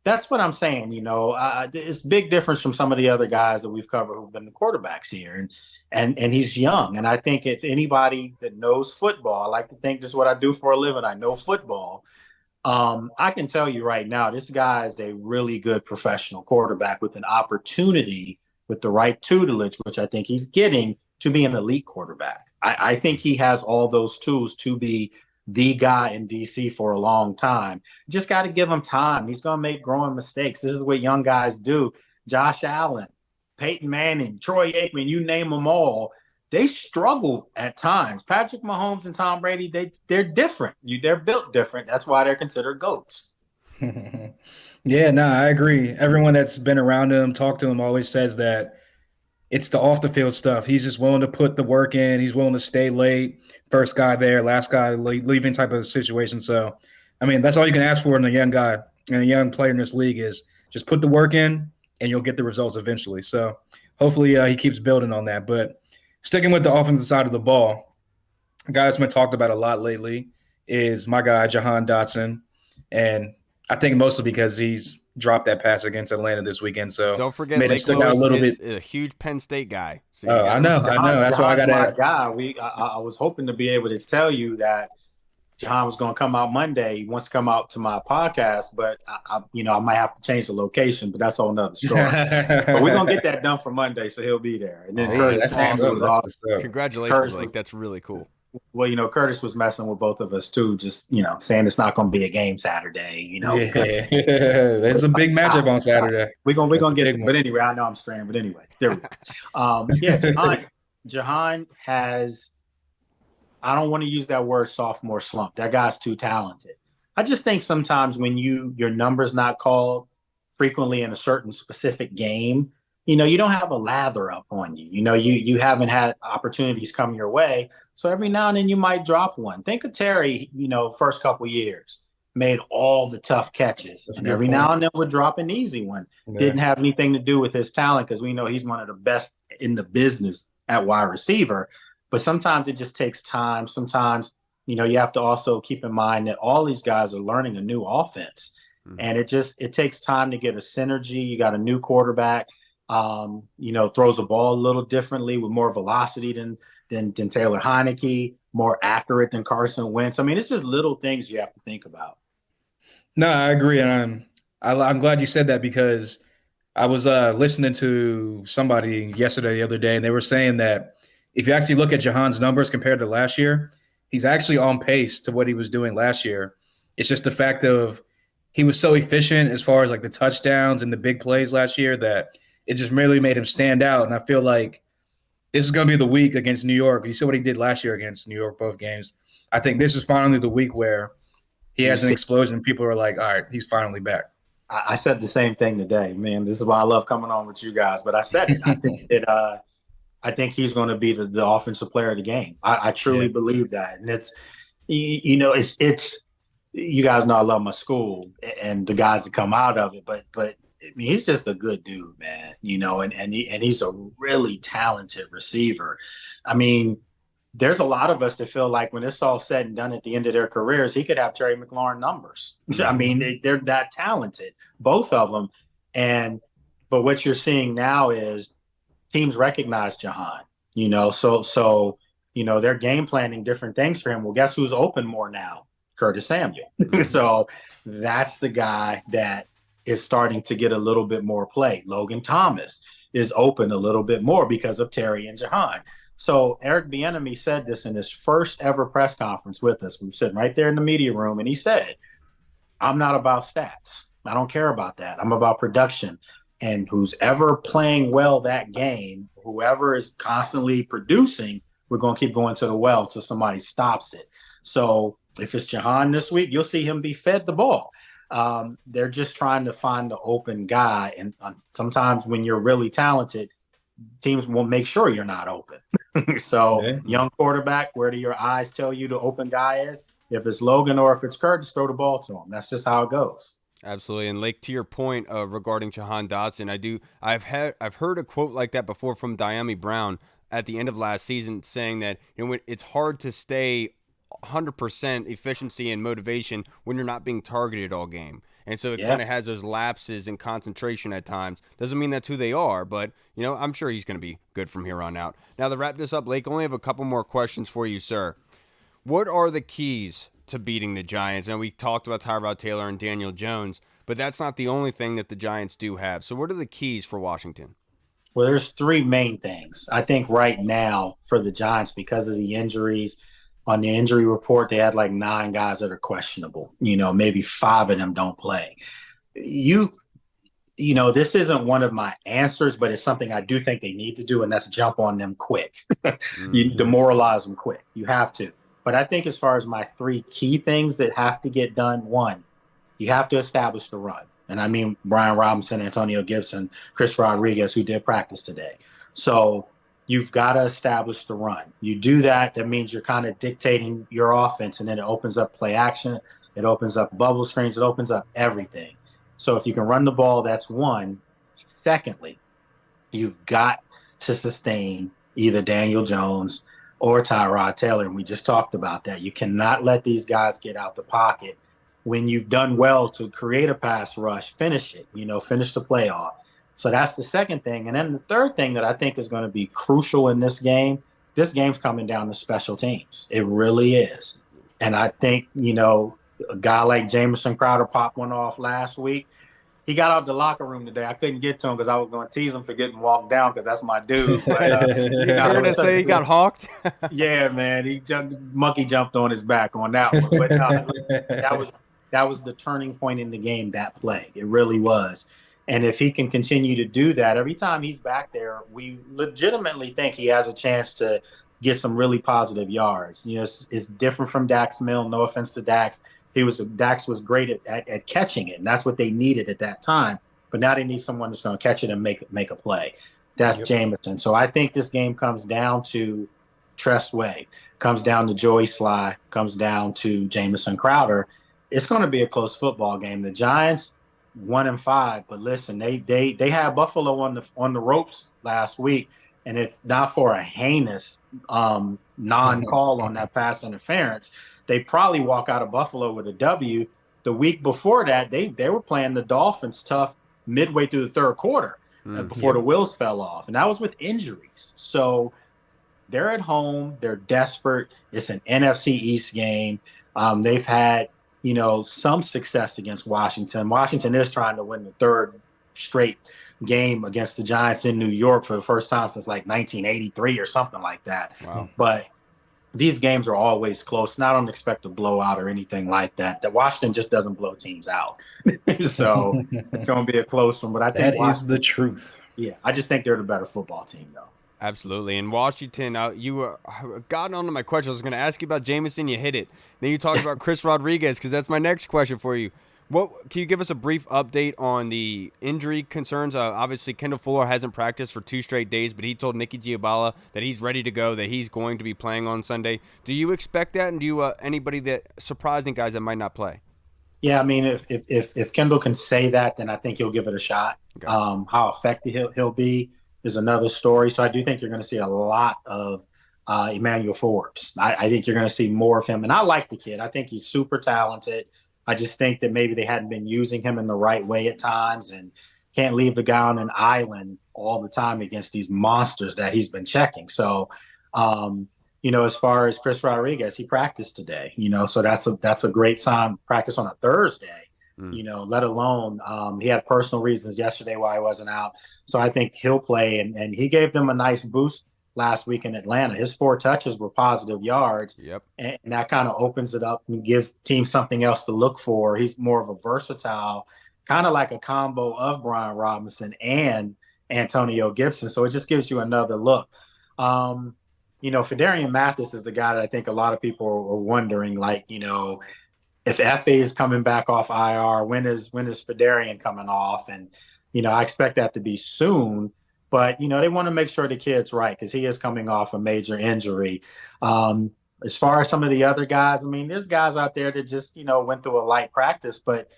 that's what I'm saying. You know, it's a big difference from some of the other guys that we've covered who've been the quarterbacks here. And he's young. And I think if anybody that knows football, I like to think this is what I do for a living. I know football. I can tell you right now, this guy is a really good professional quarterback with an opportunity, with the right tutelage, which I think he's getting, to be an elite quarterback. I think he has all those tools to be the guy in DC for a long time. Just got to give him time. He's going to make growing mistakes. This is what young guys do. Josh Allen, Peyton Manning, Troy Aikman, you name them all. They struggle at times. Patrick Mahomes and Tom Brady, they're different. They're built different. That's why they're considered GOATs. Yeah, no, I agree. Everyone that's been around him, talked to him, always says that it's the off the field stuff. He's just willing to put the work in. He's willing to stay late. First guy there, last guy leaving type of situation. So, I mean, that's all you can ask for in a young guy and a young player in this league is just put the work in and you'll get the results eventually. So hopefully he keeps building on that. But sticking with the offensive side of the ball, a guy that's been talked about a lot lately is my guy, Jahan Dotson. And I think mostly because he's dropped that pass against Atlanta this weekend. So don't forget, made him stick out a little bit. A huge Penn State guy. So I know. That's why I got my guy. I was hoping to be able to tell you that Jahan was going to come out Monday. He wants to come out to my podcast, but I might have to change the location. But that's a whole nother story. But we're gonna get that done for Monday, so he'll be there. And then Curtis also was congratulations, Curtis like that's really cool. Well, Curtis was messing with both of us too, just, saying it's not going to be a game Saturday, Yeah, it's a big matchup on Saturday. We're gonna get it. But anyway, I know I'm straying, but anyway, there we go. Jahan has, I don't want to use that word sophomore slump. That guy's too talented. I just think sometimes when your number's not called frequently in a certain specific game, you don't have a lather up on you. You haven't had opportunities come your way. So every now and then you might drop one. Think of Terry, first couple years, made all the tough catches. And every now and then would drop an easy one. Yeah. Didn't have anything to do with his talent because we know he's one of the best in the business at wide receiver. But sometimes it just takes time. Sometimes, you have to also keep in mind that all these guys are learning a new offense. Mm-hmm. And it takes time to get a synergy. You got a new quarterback, throws the ball a little differently with more velocity than Taylor Heineke, more accurate than Carson Wentz. I mean, it's just little things you have to think about. No, I agree. And I'm glad you said that because I was listening to somebody the other day, and they were saying that if you actually look at Jahan's numbers compared to last year, he's actually on pace to what he was doing last year. It's just the fact of he was so efficient as far as like the touchdowns and the big plays last year that it just really made him stand out. And I feel like this is going to be the week against New York. You saw what he did last year against New York, both games. I think this is finally the week where he has an explosion. People are like, all right, he's finally back. I said the same thing today, man. This is why I love coming on with you guys. But I said it. I think he's going to be the offensive player of the game. I truly believe that. And it's you guys know I love my school and the guys that come out of it. But I mean, he's just a good dude, man. And he's a really talented receiver. I mean, there's a lot of us that feel like when it's all said and done at the end of their careers, he could have Terry McLaurin numbers. I mean, they're that talented, both of them. But what you're seeing now is teams recognize Jahan, so they're game planning different things for him. Well, guess who's open more now? Curtis Samuel. So that's the guy that is starting to get a little bit more play. Logan Thomas is open a little bit more because of Terry and Jahan. So Eric Bieniemy said this in his first ever press conference with us. We were sitting right there in the media room, and he said, I'm not about stats. I don't care about that. I'm about production. And who's ever playing well that game, whoever is constantly producing, we're going to keep going to the well until somebody stops it. So if it's Jahan this week, you'll see him be fed the ball. They're just trying to find the open guy. And sometimes when you're really talented, teams will make sure you're not open. So young quarterback, where do your eyes tell you the open guy is? If it's Logan or if it's Kurt, just throw the ball to him. That's just how it goes. Absolutely. And Lake, to your point regarding Jahan Dotson, I've heard a quote like that before from Diami Brown at the end of last season saying that it's hard to stay 100% efficiency and motivation when you're not being targeted all game. And so it kind of has those lapses in concentration at times. Doesn't mean that's who they are, but, I'm sure he's going to be good from here on out. Now, to wrap this up, Lake, I only have a couple more questions for you, sir. What are the keys to beating the Giants? And we talked about Tyrod Taylor and Daniel Jones, but that's not the only thing that the Giants do have. So what are the keys for Washington? Well, there's three main things. I think right now for the Giants, because of the injuries, on the injury report, they had like 9 guys that are questionable. Maybe 5 of them don't play. This isn't one of my answers, but it's something I do think they need to do, and that's jump on them quick. You demoralize them quick. You have to. But I think as far as my 3 key things that have to get done, 1, you have to establish the run. And I mean Brian Robinson, Antonio Gibson, Chris Rodriguez, who did practice today. So you've got to establish the run. You do that, that means you're kind of dictating your offense, and then it opens up play action. It opens up bubble screens. It opens up everything. So if you can run the ball, that's 1. Secondly, you've got to sustain either Daniel Jones or Tyrod Taylor, and we just talked about that. You cannot let these guys get out the pocket. When you've done well to create a pass rush, finish it, finish the play off. So that's the second thing. And then the third thing that I think is going to be crucial in this game's coming down to special teams. It really is. And I think, a guy like Jamison Crowder popped one off last week. He got out the locker room today. I couldn't get to him because I was going to tease him for getting walked down because that's my dude. But, you heard to say he got hawked? Yeah, man. Monkey jumped on his back on that one. But that was the turning point in the game, that play. It really was. And if he can continue to do that, every time he's back there, we legitimately think he has a chance to get some really positive yards. It's different from Dax Milne. No offense to Dax. Dax was great at catching it, and that's what they needed at that time. But now they need someone that's going to catch it and make a play. That's Jamison. So I think this game comes down to Tress Way, comes down to Joey Sly, comes down to Jamison Crowder, it's going to be a close football game. The Giants 1-5, but listen, they had Buffalo on the ropes last week, and if not for a heinous non-call on that pass interference, they probably walk out of Buffalo with a W. The week before that, they were playing the Dolphins tough midway through the third quarter before the wheels fell off, and that was with injuries. So they're at home, they're desperate. It's an NFC East game. They've had some success against Washington. Washington is trying to win the third straight game against the Giants in New York for the first time since like 1983 or something like that. Wow. But these games are always close, and I don't expect a blowout or anything like that. That Washington just doesn't blow teams out. So it's going to be a close one. But I think that is the truth. Yeah, I just think they're the better football team, though. Absolutely. In Washington, you got onto my question. I was going to ask you about Jameson. You hit it. Then you talked about Chris Rodriguez, because that's my next question for you. Can you give us a brief update on the injury concerns? Obviously, Kendall Fuller hasn't practiced for 2 straight days, but he told Nikki Giabala that he's ready to go, that he's going to be playing on Sunday. Do you expect that? And do you anybody that surprising guys that might not play? Yeah, I mean, if Kendall can say that, then I think he'll give it a shot. Okay. How effective he'll be is another story. So I do think you're going to see a lot of Emmanuel Forbes. I think you're going to see more of him. And I like the kid. I think he's super talented. I just think that maybe they hadn't been using him in the right way at times, and can't leave the guy on an island all the time against these monsters that he's been checking. So, as far as Chris Rodriguez, he practiced today, so that's a great sign. Practice on a Thursday, let alone he had personal reasons yesterday why he wasn't out. So I think he'll play, and he gave them a nice boost last week in Atlanta. His 4 touches were positive yards. Yep. And that kind of opens it up and gives teams something else to look for. He's more of a versatile, kind of like a combo of Brian Robinson and Antonio Gibson. So it just gives you another look. Fedarian Mathis is the guy that I think a lot of people are wondering, if FA is coming back off IR, when is Fedarian coming off? And, I expect that to be soon. But, they want to make sure the kid's right, because he is coming off a major injury. As far as some of the other guys, I mean, there's guys out there that just, went through a light practice. But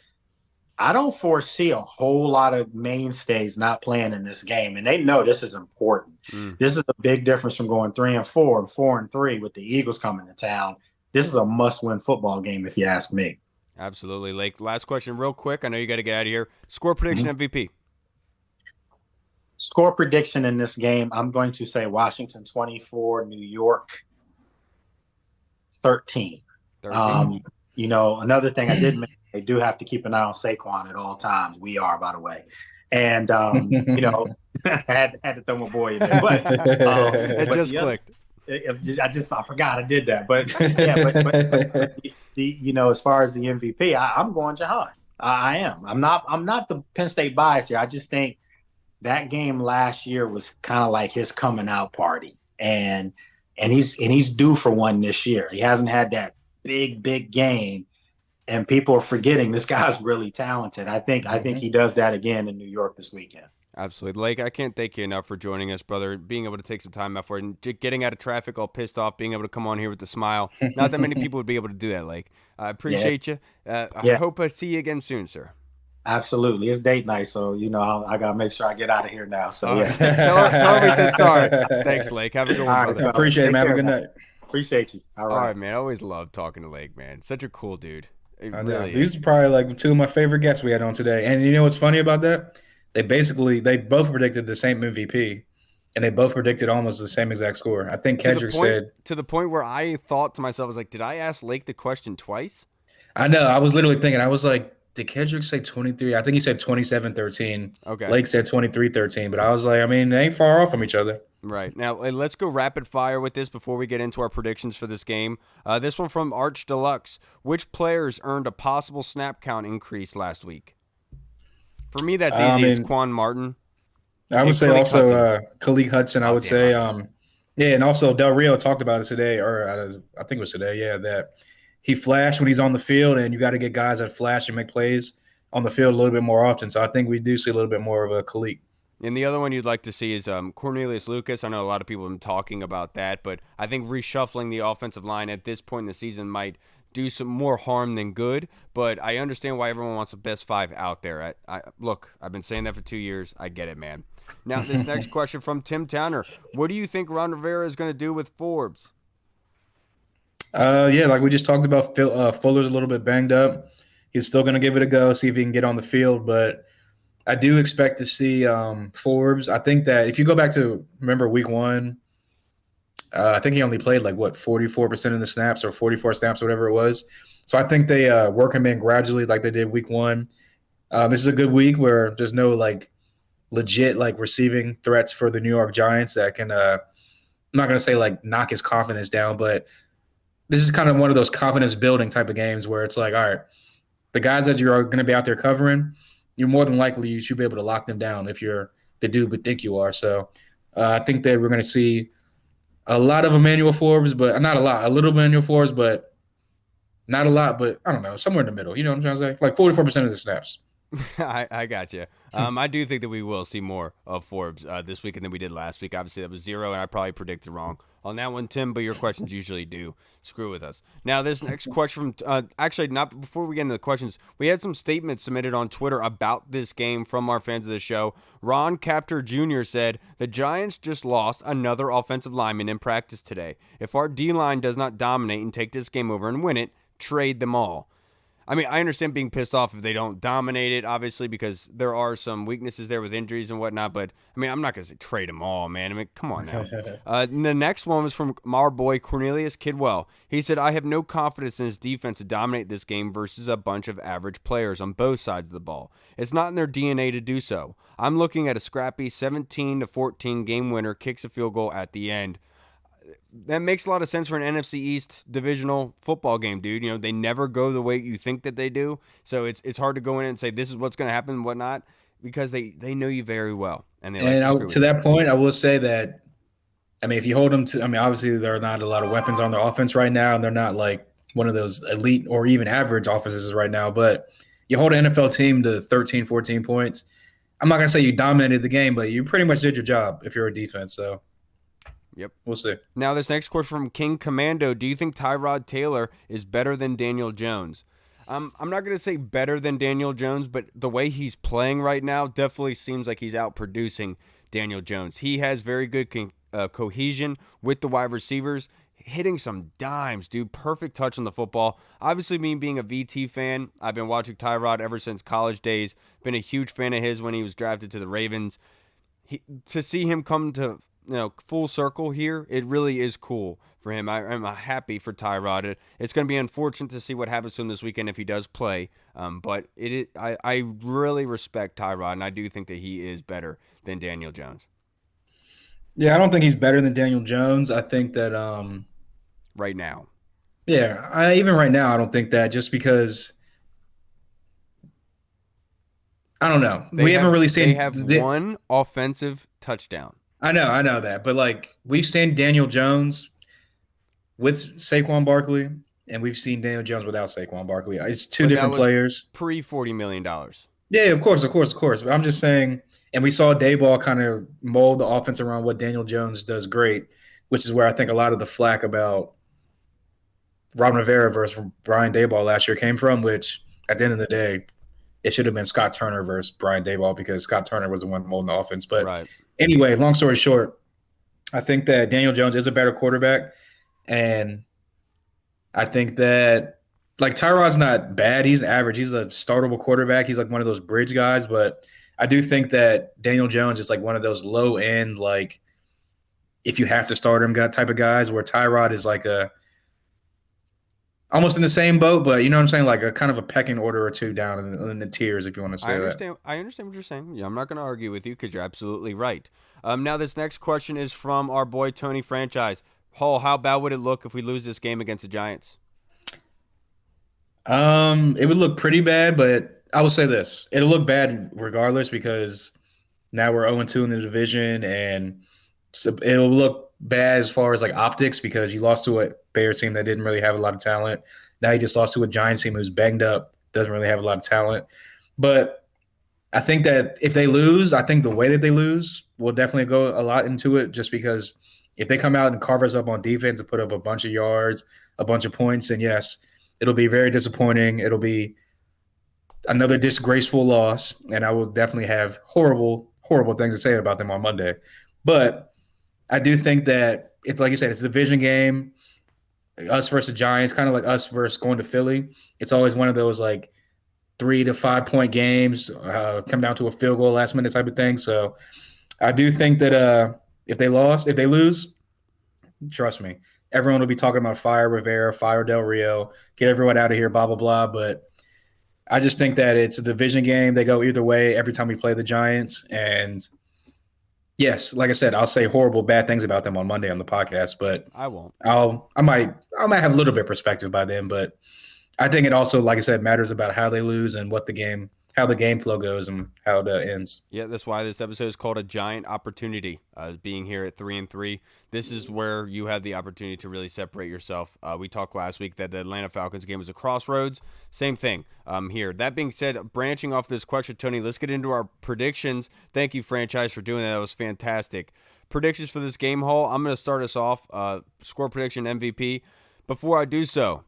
I don't foresee a whole lot of mainstays not playing in this game. And they know this is important. This is a big difference from going 3-4 and 4-3 with the Eagles coming to town. This is a must-win football game, if you ask me. Absolutely. Lake, last question real quick. I know you got to get out of here. Score prediction MVP. Score prediction in this game, I'm going to say Washington 24, New York 13. Another thing I did mention, they do have to keep an eye on Saquon at all times. We are, by the way. And, I had to throw my boy in there. But, it just clicked. I forgot I did that. But, as far as the MVP, I'm going Jahan. I am. I'm not the Penn State bias here. I just think that game last year was kind of like his coming out party, and he's due for one this year. He hasn't had that big game, and people are forgetting this guy's really talented. I think he does that again in New York this weekend. Absolutely. Lake, I can't thank you enough for joining us, brother, being able to take some time out for it, and getting out of traffic all pissed off, being able to come on here with a smile. Not that many people would be able to do that, Lake. I appreciate you. I hope I see you again soon, sir. Absolutely. It's date night, so, I got to make sure I get out of here now. So, yeah. Tell him we said sorry. Thanks, Lake. Have a good one, brother. Appreciate it, man. Have a good night. Appreciate you. All right, man. I always love talking to Lake, man. Such a cool dude. Really These are probably like 2 of my favorite guests we had on today. And you know what's funny about that? They both predicted the same MVP, and they both predicted almost the same exact score. I think Kedric said to the point where I thought to myself, I was like, did I ask Lake the question twice? I know. I was literally thinking, I was like, did Kedric say 23? I think he said 27-13. Okay. Lake said 23-13, but I was like, I mean, they ain't far off from each other. Right. Now, let's go rapid fire with this before we get into our predictions for this game. This one from Arch Deluxe. Which players earned a possible snap count increase last week? For me, that's easy. It's Quan Martin. I would say also Khalid Hudson, I would say. And also Del Rio talked about it today, or I think it was today, that he flashed when he's on the field, and you got to get guys that flash and make plays on the field a little bit more often. So I think we do see a little bit more of a Khalid. And the other one you'd like to see is Cornelius Lucas. I know a lot of people have been talking about that, but I think reshuffling the offensive line at this point in the season might do some more harm than good. But I understand why everyone wants the best 5 out there. Look, I've been saying that for 2 years. I get it, man. Now, this next question from Tim Towner. What do you think Ron Rivera is going to do with Forbes? Yeah, like we just talked about, Fuller's a little bit banged up. He's still going to give it a go, see if he can get on the field. But I do expect to see Forbes. I think that if you go back to, remember week 1, I think he only played 44% of the snaps or 44 snaps, whatever it was. So I think they work him in gradually like they did week 1. This is a good week where there's no legit receiving threats for the New York Giants that can I'm not going to say knock his confidence down, but this is kind of one of those confidence building type of games where it's all right, the guys that you're going to be out there covering, you're more than likely you should be able to lock them down if you're the dude we think you are. So I think that we're going to see a lot of Emmanuel Forbes, but not a lot, a little Emmanuel Forbes, but not a lot, but I don't know, somewhere in the middle. You know what I'm trying to say? 44% of the snaps. I got you. I do think that we will see more of Forbes this week than we did last week. Obviously, that was 0, and I probably predicted wrong on that one, Tim, but your questions usually do screw with us. Now, this next question from actually, not before we get into the questions, we had some statements submitted on Twitter about this game from our fans of the show. Ron Capter Jr. said, the Giants just lost another offensive lineman in practice today. If our D-line does not dominate and take this game over and win it, trade them all. I mean, I understand being pissed off if they don't dominate it, obviously, because there are some weaknesses there with injuries and whatnot. But, I mean, I'm not going to say trade them all, man. I mean, come on now. The next one was from our boy Cornelius Kidwell. He said, I have no confidence in his defense to dominate this game versus a bunch of average players on both sides of the ball. It's not in their DNA to do so. I'm looking at a scrappy 17-14 game winner, kicks a field goal at the end. That makes a lot of sense for an NFC East divisional football game, dude. You know, they never go the way you think that they do. So it's hard to go in and say this is what's going to happen and whatnot because they know you very well. And to that point, I will say that, I mean, if you hold them to, I mean, obviously there are not a lot of weapons on their offense right now, and they're not like one of those elite or even average offenses right now. But you hold an NFL team to 13, 14 points. I'm not going to say you dominated the game, but you pretty much did your job if you're a defense. So. Yep. We'll see. Now, this next question from King Commando. Do you think Tyrod Taylor is better than Daniel Jones? I'm not going to say better than Daniel Jones, but the way he's playing right now definitely seems like he's outproducing Daniel Jones. He has very good cohesion with the wide receivers, hitting some dimes, dude. Perfect touch on the football. Obviously, me being a VT fan, I've been watching Tyrod ever since college days. Been a huge fan of his when he was drafted to the Ravens. To see him come to full circle here, it really is cool for him. I'm happy for Tyrod. It's going to be unfortunate to see what happens to him this weekend if he does play, but I really respect Tyrod, and I do think that he is better than Daniel Jones. Yeah, I don't think he's better than Daniel Jones. I think that right now. Yeah, even right now, I don't think that, just because I don't know. We haven't really seen. They have one offensive touchdown. I know that, but we've seen Daniel Jones with Saquon Barkley, and we've seen Daniel Jones without Saquon Barkley. It's two different players. Pre-$40 million. Yeah, of course. But I'm just saying, and we saw Daboll kind of mold the offense around what Daniel Jones does great, which is where I think a lot of the flack about Ron Rivera versus Brian Daboll last year came from, which at the end of the day, it should have been Scott Turner versus Brian Daboll because Scott Turner was the one molding the offense. But Anyway, long story short, I think that Daniel Jones is a better quarterback, and I think that Tyrod's not bad. He's average. He's a startable quarterback. He's one of those bridge guys, but I do think that Daniel Jones is one of those low end, if you have to start him type of guys, where Tyrod is almost in the same boat, but you know what I'm saying? A kind of a pecking order or two down in the tiers, if you want to say that. I understand what you're saying. Yeah, I'm not going to argue with you because you're absolutely right. Now, this next question is from our boy Tony Franchise. Paul, how bad would it look if we lose this game against the Giants? It would look pretty bad, but I will say this. It'll look bad regardless because now we're 0-2 in the division, and so it'll look bad as far as optics because you lost to a Bears team that didn't really have a lot of talent. Now you just lost to a Giants team who's banged up, doesn't really have a lot of talent. But I think that if they lose, I think the way that they lose will definitely go a lot into it, just because if they come out and carve us up on defense and put up a bunch of yards, a bunch of points, then yes, it'll be very disappointing. It'll be another disgraceful loss, and I will definitely have horrible, horrible things to say about them on Monday. But I do think that it's like you said, it's a division game, us versus Giants, kind of like us versus going to Philly. It's always one of those like 3 to 5 point games, come down to a field goal last minute type of thing. So I do think that if they lose, trust me, everyone will be talking about fire Rivera, fire Del Rio, get everyone out of here, blah blah blah. But I just think that it's a division game. They go either way every time we play the Giants. And yes, like I said, I'll say horrible, bad things about them on Monday on the podcast, but I won't. I might have a little bit of perspective by then. But I think it also, like I said, matters about how they lose and how the game flow goes and how it ends. Yeah, that's why this episode is called A Giant Opportunity. Being here at 3-3, this is where you have the opportunity to really separate yourself. We talked last week that the Atlanta Falcons game was a crossroads. Same thing here. That being said, branching off this question, Tony, let's get into our predictions. Thank you, franchise, for doing that. That was fantastic. Predictions for this game, Hall. I'm going to start us off. Score prediction MVP. Before I do so,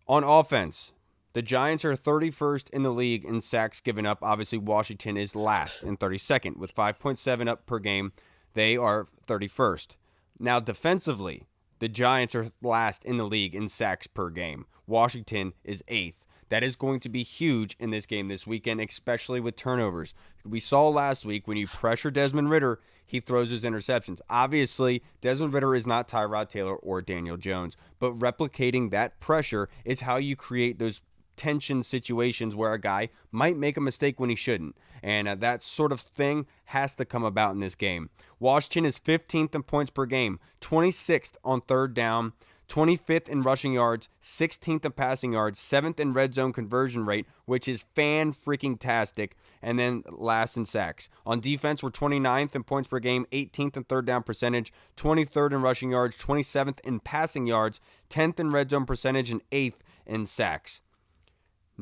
on offense, the Giants are 31st in the league in sacks given up. Obviously, Washington is last and 32nd with 5.7 up per game. They are 31st. Now, defensively, the Giants are last in the league in sacks per game. Washington is 8th. That is going to be huge in this game this weekend, especially with turnovers. We saw last week when you pressure Desmond Ridder, he throws his interceptions. Obviously, Desmond Ridder is not Tyrod Taylor or Daniel Jones, but replicating that pressure is how you create those tension situations where a guy might make a mistake when he shouldn't. And that sort of thing has to come about in this game. Washington is 15th in points per game, 26th on third down, 25th in rushing yards, 16th in passing yards, 7th in red zone conversion rate, which is fan-freaking-tastic, and then last in sacks. On defense, we're 29th in points per game, 18th in third down percentage, 23rd in rushing yards, 27th in passing yards, 10th in red zone percentage, and 8th in sacks.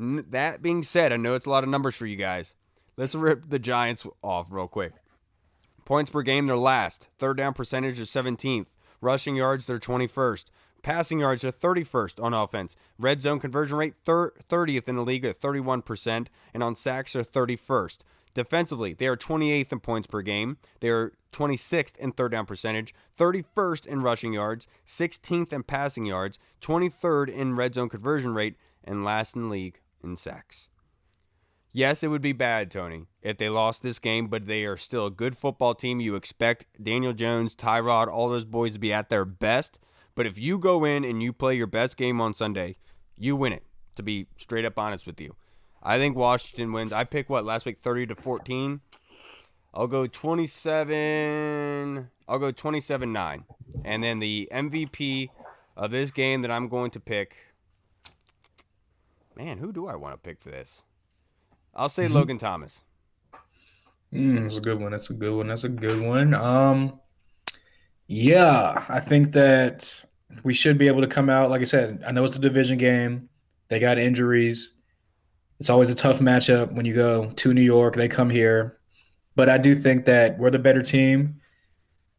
That being said, I know it's a lot of numbers for you guys. Let's rip the Giants off real quick. Points per game, they're last. Third down percentage is 17th. Rushing yards, they're 21st. Passing yards are 31st on offense. Red zone conversion rate, 30th in the league at 31%. And on sacks, they're 31st. Defensively, they are 28th in points per game. They are 26th in third down percentage, 31st in rushing yards, 16th in passing yards, 23rd in red zone conversion rate, and last in the league in sacks. Yes, it would be bad, Tony, if they lost this game, but they are still a good football team. You expect Daniel Jones, Tyrod, all those boys to be at their best. But if you go in and you play your best game on Sunday, you win it, to be straight up honest with you. I think Washington wins. I picked last week, 30-14. I'll go 27. I'll go 27-9. And then the MVP of this game that I'm going to pick. Man, who do I want to pick for this? I'll say Logan Thomas. That's a good one. That's a good one. Yeah, I think that we should be able to come out. Like I said, I know it's a division game. They got injuries. It's always a tough matchup when you go to New York. They come here. But I do think that we're the better team.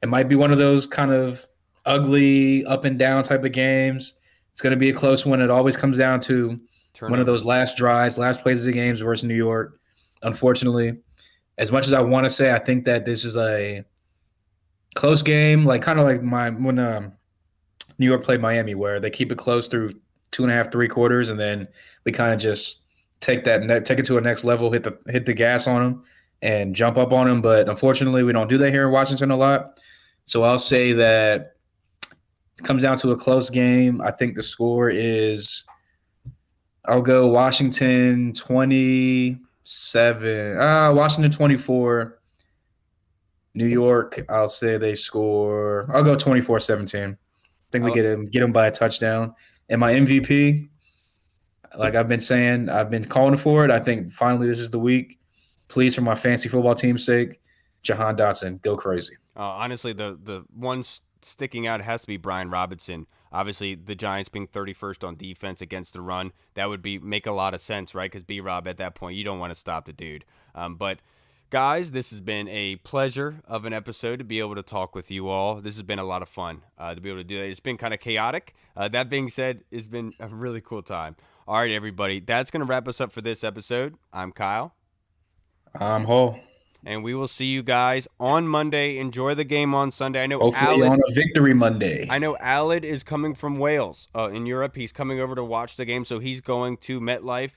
It might be one of those kind of ugly, up and down type of games. It's going to be a close one. It always comes down to one of those last drives, last plays of the games versus New York. Unfortunately, as much as I want to say, I think that this is a close game, like kind of like when New York played Miami, where they keep it close through 2.5, 3 quarters, and then we kind of just take it to a next level, hit the gas on them, and jump up on them. But unfortunately, we don't do that here in Washington a lot. So I'll say that it comes down to a close game. I think the score is. I'll go Washington 27. Washington 24. New York, I'll say they score. I'll go 24-17. I think we get them by a touchdown. And my MVP, like I've been saying, I've been calling for it. I think finally this is the week. Please, for my fantasy football team's sake, Jahan Dotson, go crazy. Honestly, the one sticking out has to be Brian Robinson. Obviously, the Giants being 31st on defense against the run, that would make a lot of sense, right? Because B-Rob, at that point, you don't want to stop the dude. But guys, this has been a pleasure of an episode to be able to talk with you all. This has been a lot of fun to be able to do that. It's been kind of chaotic. That being said, it's been a really cool time. All right, everybody, that's going to wrap us up for this episode. I'm Kyle. I'm Hall. And we will see you guys on Monday. Enjoy the game on Sunday. I know hopefully on a victory Monday. I know Aled is coming from Wales in Europe. He's coming over to watch the game, so he's going to MetLife.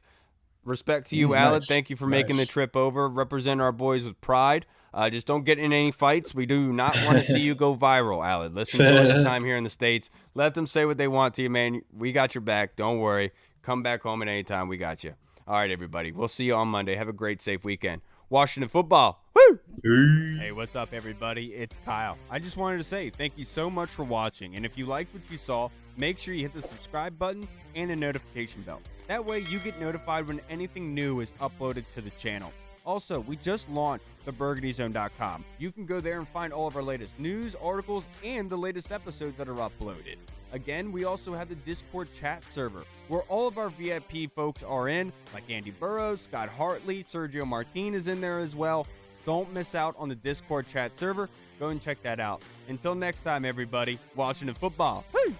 Respect to you, Aled. Thank you for making the trip over. Represent our boys with pride. Just don't get in any fights. We do not want to see you go viral, Aled. Let's enjoy the time here in the States. Let them say what they want to you, man. We got your back. Don't worry. Come back home at any time. We got you. All right, everybody. We'll see you on Monday. Have a great, safe weekend. Washington football. Woo! Hey, what's up, everybody? It's Kyle. I just wanted to say thank you so much for watching. And if you liked what you saw, make sure you hit the subscribe button and the notification bell. That way you get notified when anything new is uploaded to the channel. Also, we just launched theburgundyzone.com. You can go there and find all of our latest news, articles, and the latest episodes that are uploaded. Again, we also have the Discord chat server, where all of our VIP folks are in, like Andy Burrows, Scott Hartley, Sergio Martin is in there as well. Don't miss out on the Discord chat server. Go and check that out. Until next time, everybody, Washington football. Woo!